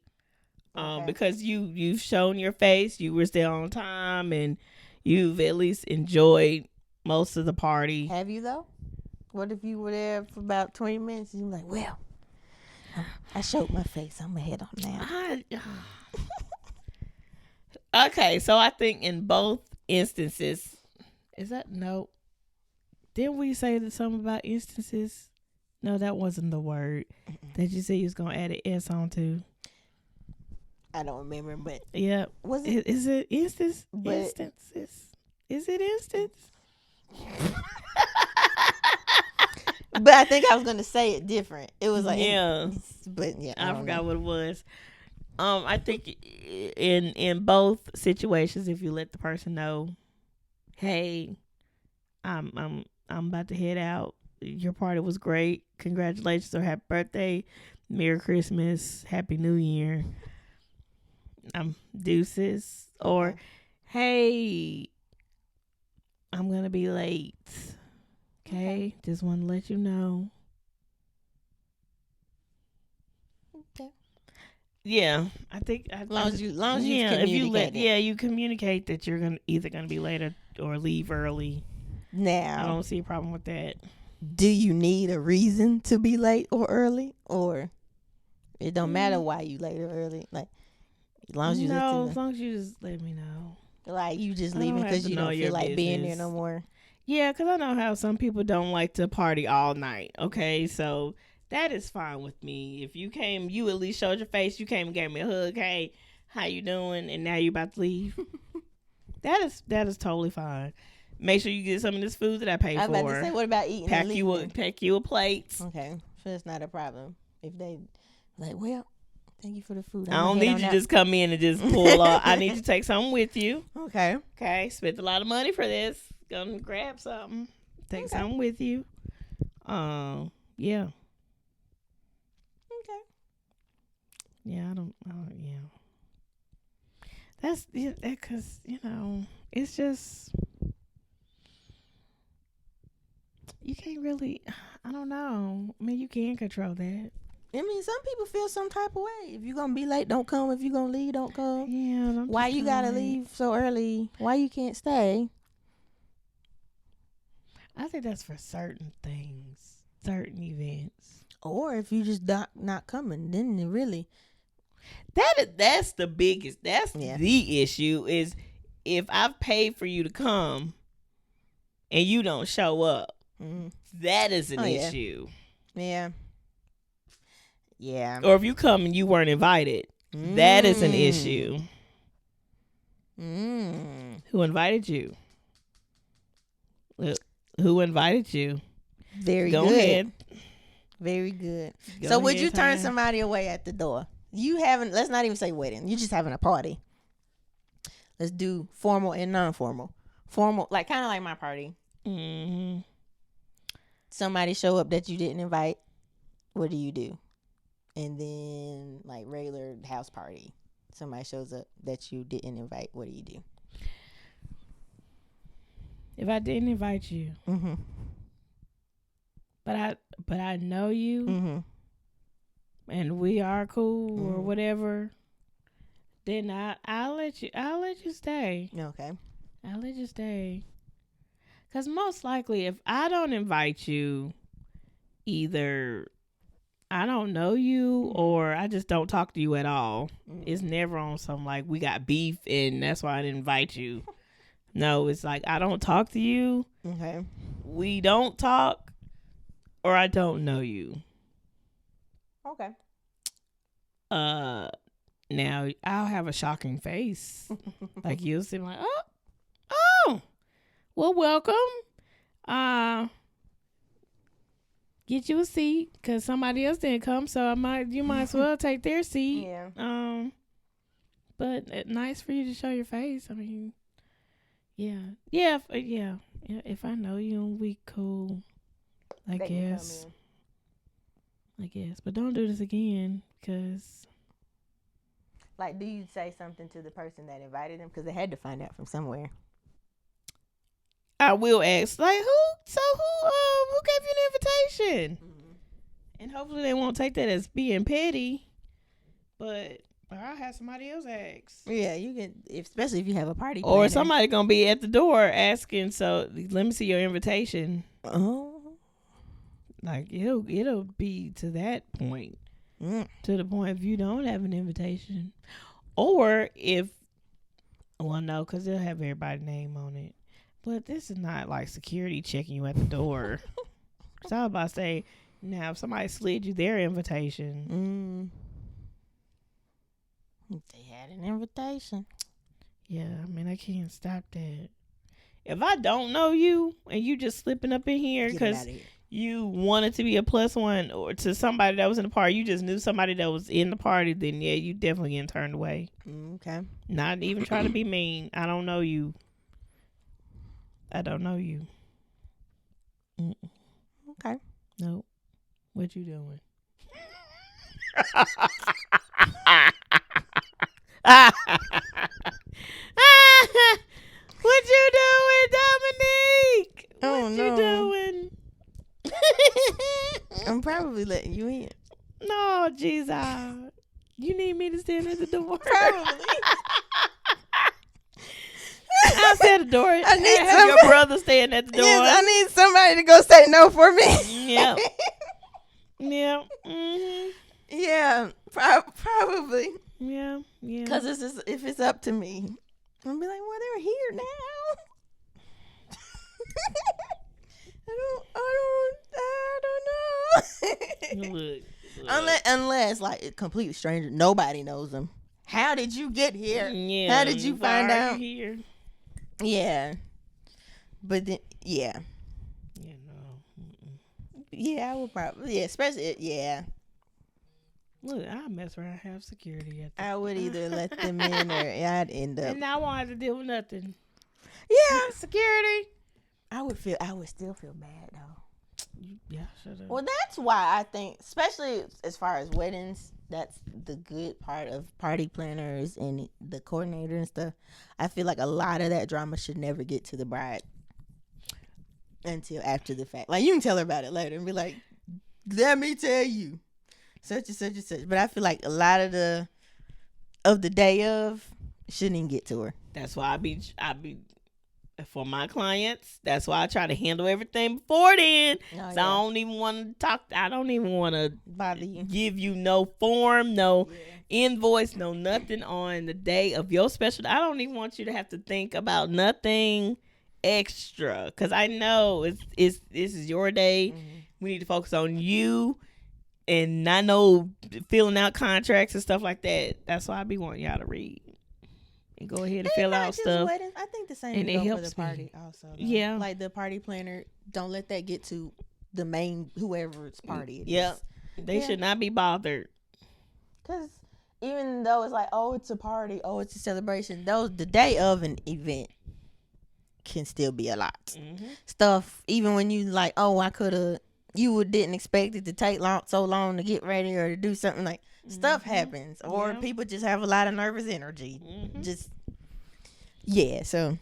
Because you've shown your face, you were still on time, and you've at least enjoyed most of the party. Have you though? What if you were there for about 20 minutes and you're like, well, I showed my face. I'm going to head on now. Okay, so I think in both instances, is that no? Didn't we say that something about instances? No, that wasn't the word that you said you was going to add an S on to. I don't remember, but. Yeah. Was it? Is it instances? Instances? Is it instance? But I think I was gonna say it different. It was like but yeah, I forgot what it was. I think in both situations, if you let the person know, hey, I'm about to head out. Your party was great. Congratulations or happy birthday, Merry Christmas, Happy New Year. Deuces. Okay. Or hey, I'm gonna be late. Okay, just want to let you know. Okay. Yeah, I think as long as you communicate. You communicate that you're either gonna be late or leave early. Now, I don't see a problem with that. Do you need a reason to be late or early, or it don't matter why you late or early? Like, as long as you as long as you just let me know. Like, you just leaving because you don't feel like being there no more. Yeah, because I know how some people don't like to party all night. Okay, so that is fine with me. If you came, you at least showed your face. You came and gave me a hug. Hey, how you doing? And now you about to leave. That is totally fine. Make sure you get some of this food that I paid for. I was about to say, what about eating? Pack you a plate. Okay, so it's not a problem. If they like, well, thank you for the food. I don't need you to just come in and just pull off. I need you to take something with you. Okay. Okay. Spent a lot of money for this. Gonna grab something. Take something with you. Yeah. Okay. Yeah, I don't. Yeah. That's because it's just you can't really. I don't know. I mean, you can control that. I mean, some people feel some type of way. If you're gonna be late, don't come. If you're gonna leave, don't come. Yeah. Why you gotta leave so early? Why you can't stay? I think that's for certain things, certain events. Or if you just not coming, then it really. That's the biggest. That's the issue is if I've paid for you to come and you don't show up. That is an issue. Yeah. Yeah. Or if you come and you weren't invited, that is an issue. Who invited you? Who invited you? Very Go good. Ahead. Very good. Go So would ahead, you turn Tanya. somebody away at the door? You haven't. Let's not even say wedding. You just having a party. Let's do formal and non-formal. Formal, like kind of like my party. Mm-hmm. Somebody show up that you didn't invite. What do you do? And then like regular house party. Somebody shows up that you didn't invite. What do you do? If I didn't invite you, but I know you, and we are cool or whatever, then I'll let you stay. Okay. I'll let you stay. 'Cause most likely, if I don't invite you, either I don't know you or I just don't talk to you at all. It's never on some like we got beef and that's why I didn't invite you. No, it's like I don't talk to you. Okay. We don't talk, or I don't know you. Okay. Now I'll have a shocking face. Like you'll see like, oh, well, welcome. Get you a seat because somebody else didn't come, so you might as well take their seat. Yeah. But nice for you to show your face. I mean, yeah. If I know you and we cool, I guess. But don't do this again, because. Like, do you say something to the person that invited them? Because they had to find out from somewhere. I will ask, like, who gave you an invitation? And hopefully they won't take that as being petty. But I'll have somebody else ask. Yeah, you can, especially if you have a party. Or planner. somebody gonna be at the door asking, so let me see your invitation. Oh. Like it'll be to that point. To the point if you don't have an invitation. Or if, well, no, because they'll have everybody's name on it. But this is not like security checking you at the door. So I was about to say, now if somebody slid you their invitation. They had an invitation. Yeah, I mean, I can't stop that. If I don't know you and you just slipping up in here because you wanted to be a plus one or to somebody that was in the party, you just knew somebody that was in the party, then yeah, you definitely getting turned away. Okay. Not even trying to be mean. I don't know you. Okay. Nope. What you doing? What you doing, Dominique? What you doing? I'm probably letting you in. No, Jesus. You need me to stand at the door? Probably. Outside the door. I need have your brother stand at the door. Yes, I need somebody to go say no for me. Yep. Yep. Mm-hmm. Yeah, probably. Yeah. Because if it's up to me, I'll be like, well, they're here now. I don't know. Look. Unless like a complete stranger, nobody knows them. How did you get here? Yeah. How did you find out? You here? Yeah. But then, yeah. Yeah, no. Mm-mm. Yeah, I would probably, especially, yeah. Look, I'll mess around and have security at the I would either let them in or I'd end up. And I won't have to deal with nothing. Yeah. Security. I would still feel bad though. Yeah, shut up. Well, that's why I think, especially as far as weddings, that's the good part of party planners and the coordinator and stuff. I feel like a lot of that drama should never get to the bride until after the fact. Like, you can tell her about it later and be like, let me tell you. such and such and such. But I feel like a lot of the day of shouldn't even get to her. That's why I be for my clients. That's why I try to handle everything before then. So I don't even want to talk. I don't even want to bother you. Give you no form, no invoice, no nothing on the day of your special. I don't even want you to have to think about nothing extra, because I know this is your day. We need to focus on you, and I know filling out contracts and stuff like that. That's why I be wanting y'all to read and go ahead and fill out stuff. Weddings, I think the same and thing it for helps the party also. Though. Yeah, like the party planner, don't let that get to the main whoever's party it is. They yeah. should not be bothered. Because even though it's like, oh, it's a party, oh, it's a celebration, the day of an event can still be a lot. Stuff, even when you like, oh, you didn't expect it to take so long to get ready or to do something, like stuff happens, or people just have a lot of nervous energy. So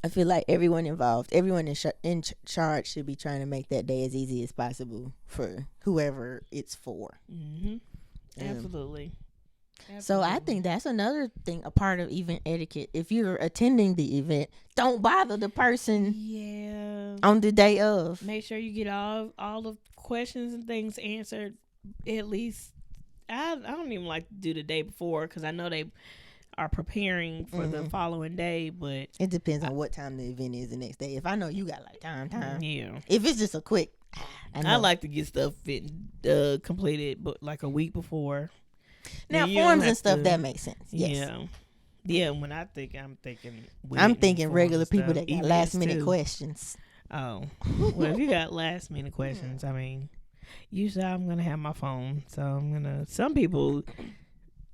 I feel like everyone involved, everyone in charge should be trying to make that day as easy as possible for whoever it's for. Absolutely. So I think that's another thing, a part of event etiquette. If you're attending the event, don't bother the person on the day of. Make sure you get all the questions and things answered. At least I don't even like to do the day before, because I know they are preparing for the following day, but it depends on what time the event is the next day. If I know you got like time. Yeah. If it's just a quick, I like to get stuff completed, but like a week before. Now forms and stuff that makes sense. Yes. Yeah. When I'm thinking regular people that got last minute questions. Oh, well, if you got last minute questions, I mean, usually I'm gonna have my phone, so some people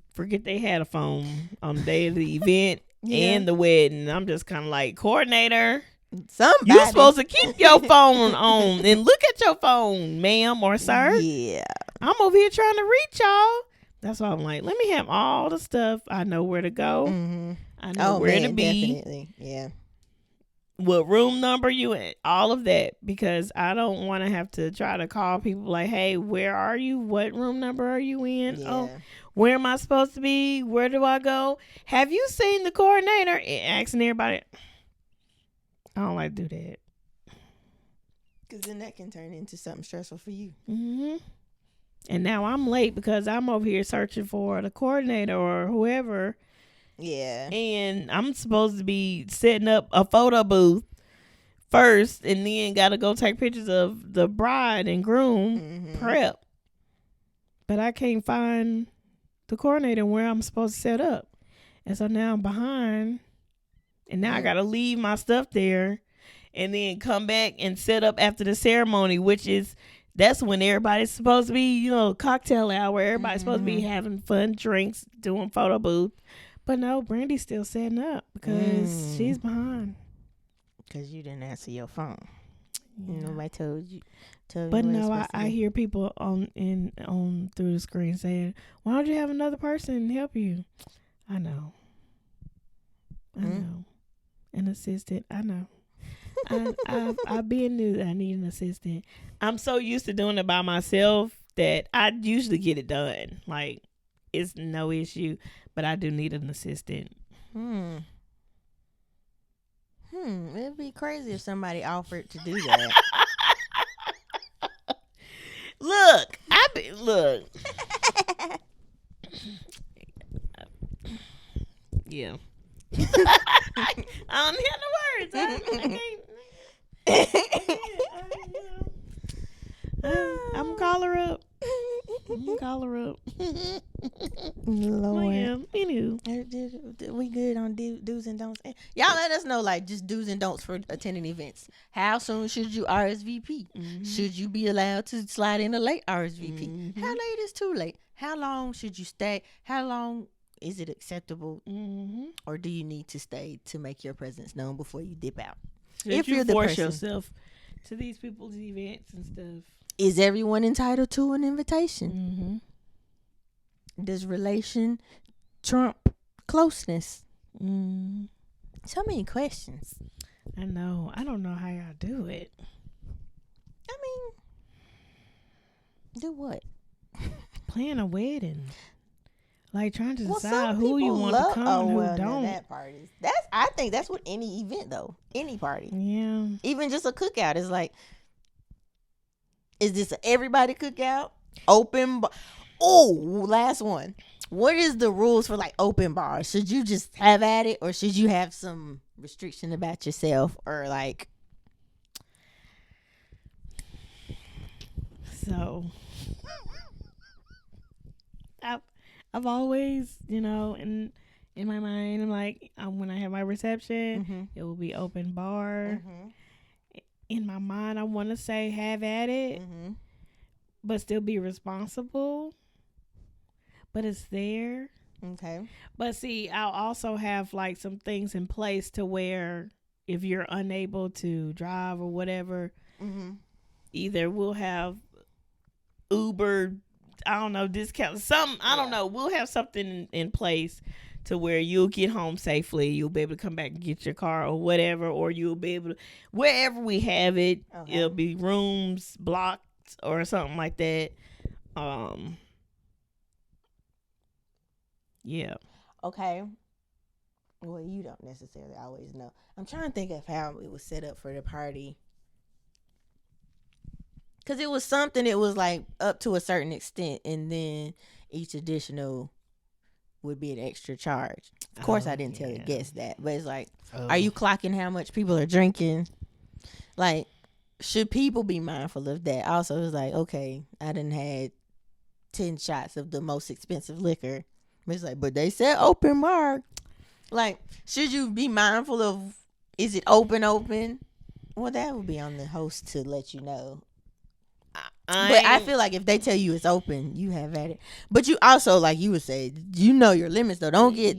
forget they had a phone on the day of the event and the wedding. I'm just kind of like, coordinator, you're supposed to keep your phone on and look at your phone, ma'am or sir. Yeah, I'm over here trying to reach y'all. That's why I'm like, let me have all the stuff. I know where to go. I know where to be. Definitely. Yeah. What room number you at? All of that, because I don't want to have to try to call people like, hey, where are you? What room number are you in? Yeah. Oh, where am I supposed to be? Where do I go? Have you seen the coordinator? And asking everybody. I don't like to do that. Because then that can turn into something stressful for you. And now I'm late because I'm over here searching for the coordinator or whoever. Yeah. And I'm supposed to be setting up a photo booth first, and then got to go take pictures of the bride and groom prep. But I can't find the coordinator where I'm supposed to set up. And so now I'm behind. And now I got to leave my stuff there and then come back and set up after the ceremony, that's when everybody's supposed to be, cocktail hour. Everybody's supposed to be having fun drinks, doing photo booth. But no, Brandy's still setting up because she's behind. Because you didn't answer your phone. Yeah. Nobody told you. But no, I hear people on through the screen saying, "Why don't you have another person help you?" I know. An assistant. I know. I've been new. I need an assistant. I'm so used to doing it by myself that I usually get it done. Like, it's no issue, but I do need an assistant. It'd be crazy if somebody offered to do that. Look. Yeah. I don't have no words. I can't. I'm gonna call her up. Lord. Yeah, anywho. We good on do's and don'ts. Y'all let us know, like, just do's and don'ts for attending events. How soon should you RSVP? Should you be allowed to slide in a late RSVP? How late is too late? How long should you stay? How long is it acceptable? Or do you need to stay to make your presence known before you dip out? If you force yourself to these people's events and stuff. Is everyone entitled to an invitation? Does relation trump closeness? So many questions. I know. I don't know how y'all do it. I mean, do what? plan a wedding. Like trying to Well, decide some who you people want to love. come Oh and who well, now don't. that parties. I think that's with any event though. Any party, Yeah. even just a cookout, is like, is this a everybody cookout? Open. Oh, last one. What is the rules for like open bars? Should you just have at it, or should you have some restriction about yourself, or like? So I've always, in my mind, I'm like, when I have my reception, it will be open bar. In my mind, I want to say have at it, but still be responsible. But it's there. Okay. But see, I'll also have like some things in place to where if you're unable to drive or whatever, either we'll have Uber, I don't know, discount, I don't know. We'll have something in place to where you'll get home safely. You'll be able to come back and get your car or whatever, or you'll be able to, wherever we have it, it'll be rooms, blocks, or something like that. Yeah. Okay. Well, you don't necessarily always know. I'm trying to think of how it was set up for the party. Because it was something, it was like up to a certain extent, and then each additional would be an extra charge. Of course, I didn't tell the guests that, but it's like, are you clocking how much people are drinking? Like, should people be mindful of that? Also, it's like, okay, I done had 10 shots of the most expensive liquor. It's like, but they said open bar. Like, should you be mindful of, is it open? Well, that would be on the host to let you know. But I feel like if they tell you it's open, you have at it. But you also, like you would say, you know your limits though. Don't get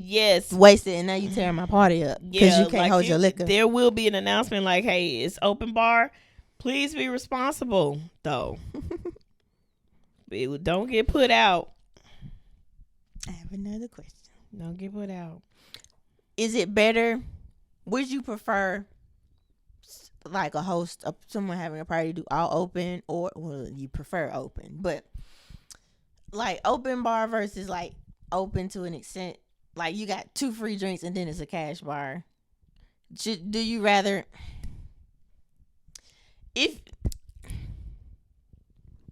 wasted and now you tearing my party up because you can't hold your liquor. There will be an announcement like, hey, it's open bar. Please be responsible though. Don't get put out. I have another question. Don't get put out. Is it better? Would you prefer like a host, someone having a party do all open, or well, you prefer open, but like open bar versus like open to an extent, like you got 2 free drinks and then it's a cash bar? Do you rather, if,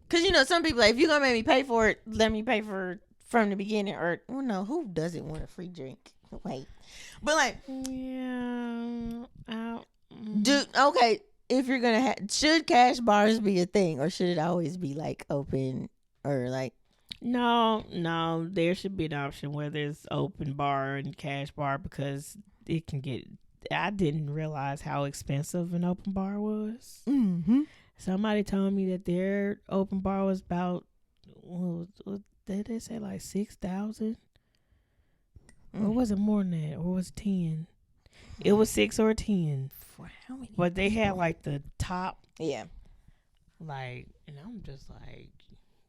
because some people like, if you're gonna make me pay for it, let me pay for it from the beginning, or well, no, who doesn't want a free drink? Wait, but like, okay, if you're gonna should cash bars be a thing, or should it always be like open, or like? No, there should be an option where there's open bar and cash bar, because it can get, I didn't realize how expensive an open bar was. Somebody told me that their open bar was about, did they say like 6,000? Or was it more than that? Or was it 10? It was 6 or 10. For how many? But they had like the top. Yeah. Like, and I'm just like,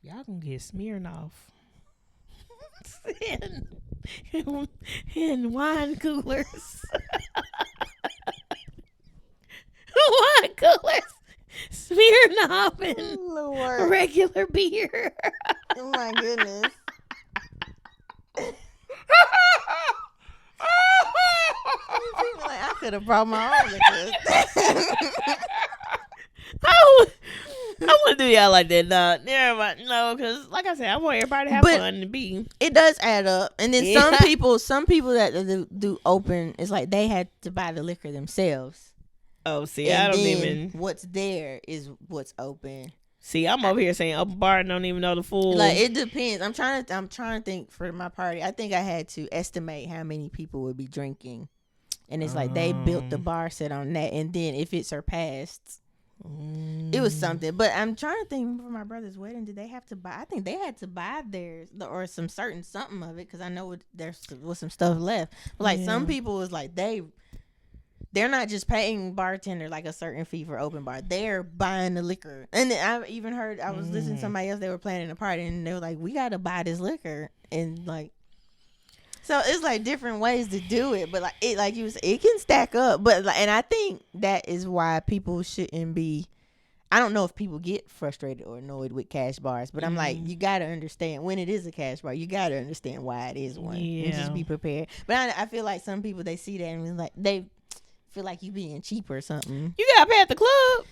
y'all can get Smirnoff. in wine coolers. Wine coolers. Smirnoff and Lord. Regular beer. Oh my goodness. Like, I could have brought my own liquor. I wouldn't do y'all like that. Never mind. No, because like I said, I want everybody to have fun and be. It does add up, and then some people that do open, it's like they had to buy the liquor themselves. Oh, see, I don't even. What's there is what's open. See, I'm over here saying open bar and don't even know the full. Like, it depends. I'm trying to think for my party. I think I had to estimate how many people would be drinking, and it's like they built the bar set on that, and then if it surpassed, it was something. But I'm trying to think, for my brother's wedding, did they have to buy? I think they had to buy theirs or some certain something of it, because I know there was some stuff left. But like some people was like they're not just paying bartender like a certain fee for open bar. They're buying the liquor. And then I've even heard, I was listening to somebody else, they were planning a party, and they were like, we got to buy this liquor. And like, so it's like different ways to do it. But like you said, it can stack up. But like, and I think that is why people shouldn't be, I don't know if people get frustrated or annoyed with cash bars, but I'm like, you got to understand when it is a cash bar. You got to understand why it is one, and just be prepared. But I feel like some people, they see that and like they feel like you being cheap or something. You got to pay at the club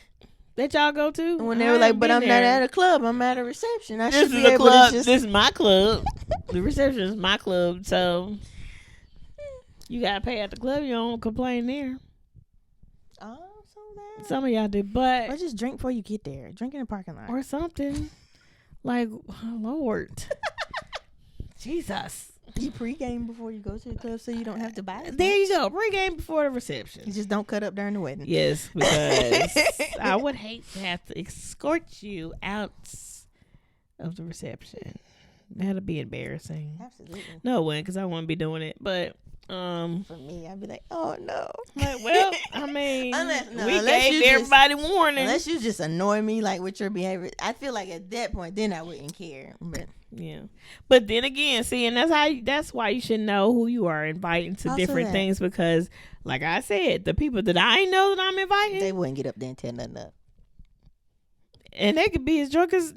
that y'all go to. When they were like, but I'm not at a club. I'm at a reception. I This should is be a able club. to just. This is my club. The reception is my club, so you got to pay at the club. You don't complain there. Oh, so that. Some of y'all do, but Or just drink before you get there. Drink in the parking lot. or something. Like, Lord. Jesus. You pregame before you go to the club so you don't have to buy it. There you go. Pre-game before the reception. You just don't cut up during the wedding. Yes, because I would hate to have to escort you out of the reception. That'd be embarrassing. Absolutely. No, it wouldn't, because I wouldn't be doing it. But for me, I'd be like, oh no. like, well, I mean, we unless gave you everybody warning. Unless you just annoy me like with your behavior, I feel like at that point, then I wouldn't care. But yeah, but then again, see, and that's why you should know who you are inviting to Also different that. things, because, like I said, the people that I know that I'm inviting, they wouldn't get up there and tear nothing up. and they could be as drunk as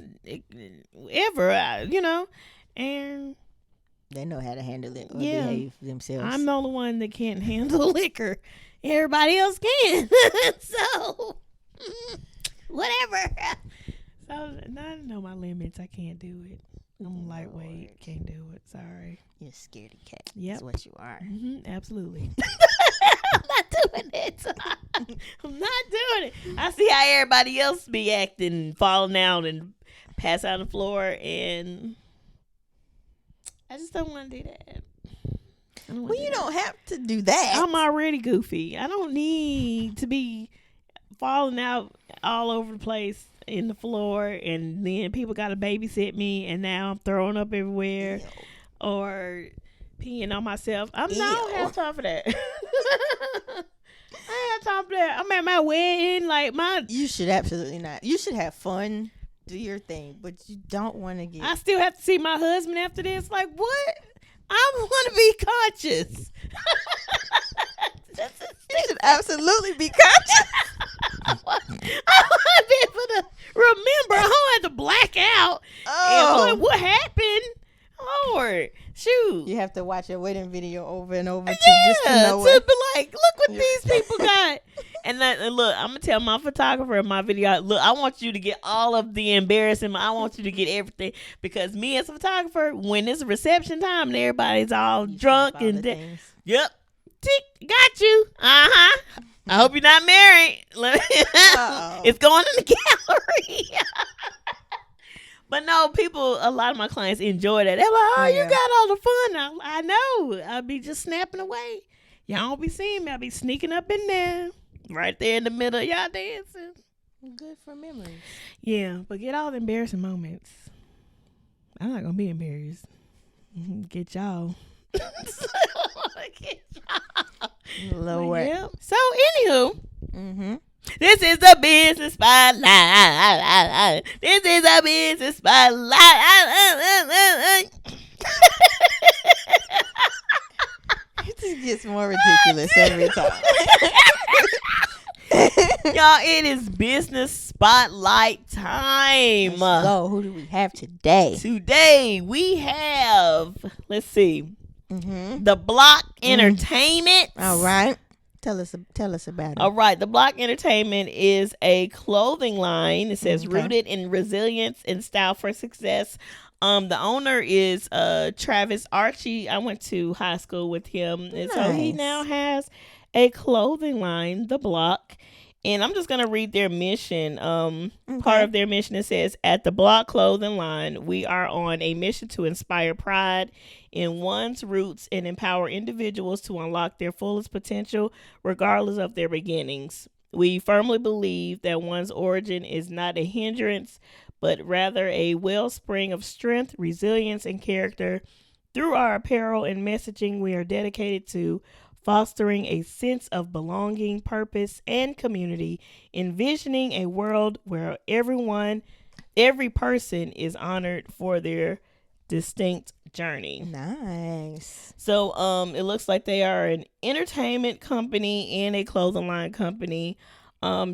ever, you know, and They know how to handle it or Yeah. behave themselves. I'm the only one that can't handle liquor. Everybody else can. So, whatever. So, I know my limits. I can't do it. I'm lightweight. Lord. Can't do it. Sorry. You're a scaredy cat. Yep. That's what you are. Absolutely. I'm not doing it. I'm not doing it. I see how everybody else be acting, falling out and pass out on the floor, and I just don't want to do that. Well, you don't have to do that. I'm already goofy. I don't need to be falling out all over the place in the floor, and then people got to babysit me, and now I'm throwing up everywhere or peeing on myself. I don't have time for that. I ain't have time for that. I'm at my wedding, like You should absolutely not. You should have fun, do your thing, but you don't want to get. I still have to see my husband after this. Like, what? I want to be conscious. You should absolutely be conscious. I want to be able to remember. I don't have to black out. Oh. And what happened? Lord, shoot. You have to watch a wedding video over and over Yeah, just to know to what. be like, look what these people got. And look, I'm gonna tell my photographer in my video, look, I want you to get all of the embarrassing. I want you to get everything, because me as a photographer, when it's reception time and everybody's all drunk and yep, tick, got you. I hope you're not married. It's going in the gallery. But no, a lot of my clients enjoy that. They're like, oh, you got all the fun. I know. I'll be just snapping away. Y'all don't be seeing me. I'll be sneaking up in there, right there in the middle of y'all dancing. Good for memories. Yeah, but get all the embarrassing moments. I'm not going to be embarrassed. Get y'all. Get y'all. Lord. Yep. So, anywho. Mm-hmm. This is a business spotlight. This is a business spotlight. It just gets more ridiculous every time. Y'all, it is business spotlight time. So, who do we have today? Today we have, let's see, the Block Entertainment. All right. Tell us about it. All right, the Block Entertainment is a clothing line. It says rooted in resilience and style for success. The owner is Travis Archie. I went to high school with him, and so he now has a clothing line, The Block. And I'm just gonna read their mission. Part of their mission, it says, at the Block Clothing Line, we are on a mission to inspire pride in one's roots and empower individuals to unlock their fullest potential, regardless of their beginnings. We firmly believe that one's origin is not a hindrance, but rather a wellspring of strength, resilience, and character. Through our apparel and messaging, we are dedicated to fostering a sense of belonging, purpose, and community, envisioning a world where every person is honored for their distinct journey. Nice. So it looks like they are an entertainment company and a clothing line company.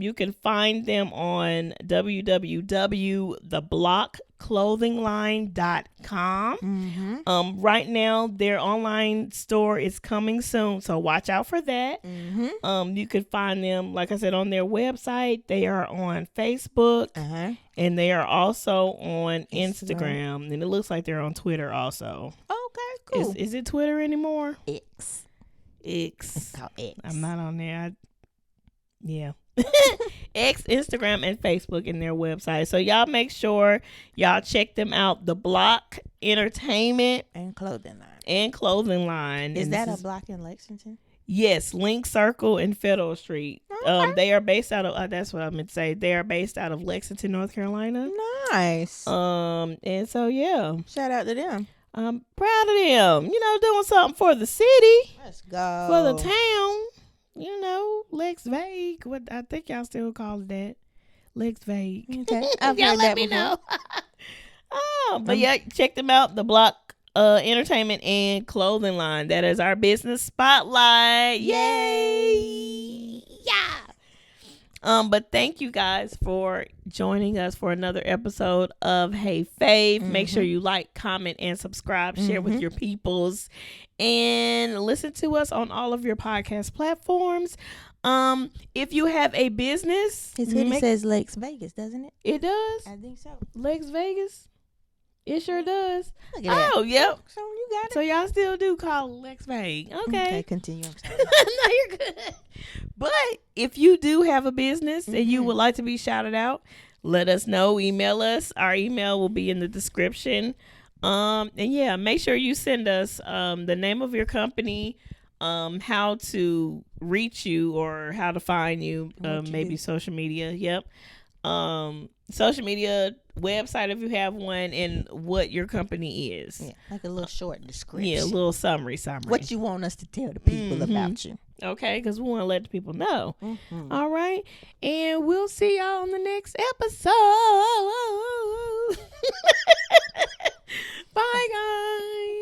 You can find them on www.theblockclothingline.com. Right now, their online store is coming soon, so watch out for that. You can find them, like I said, on their website. They are on Facebook, and they are also on Instagram, and it looks like they're on Twitter also. Okay, cool. Is it Twitter anymore? X. It's called X. I'm not on there. Yeah. X, Instagram, and Facebook in their website. So y'all make sure y'all check them out. The Block Entertainment and Clothing Line. Is that a block in Lexington? Yes, Link Circle and Federal Street. Okay. They are based out of that's what I meant to say. They are based out of Lexington, North Carolina. Nice. And so yeah. Shout out to them. I'm proud of them. Doing something for the city. Let's go. For the town. Lex Vague. What I think y'all still call it that. Lex Vague. Okay. I've y'all heard let that me before. know. But yeah, check them out. The Block Entertainment and Clothing Line. That is our business spotlight. Yay! Yeah. But thank you guys for joining us for another episode of Hey Fave. Make sure you like, comment, and subscribe. Share with your peoples. And listen to us on all of your podcast platforms. If you have a business, His hoodie says Lex Vegas, doesn't it? It does. I think so. Lex Vegas. It sure does. Look at that. Oh, yep. So you got it. So y'all still do call it Lex Vague. Okay. Continue. I'm sorry. No, you're good. But if you do have a business and you would like to be shouted out, let us know. Email us. Our email will be in the description. And yeah, make sure you send us the name of your company, how to reach you or how to find you, maybe social media. Yep. Social media, website if you have one, and what your company is. Yeah, like a little short description. Yeah, a little summary. What you want us to tell the people about you. Okay, because we want to let the people know. All right, and we'll see y'all on the next episode. Bye, guys.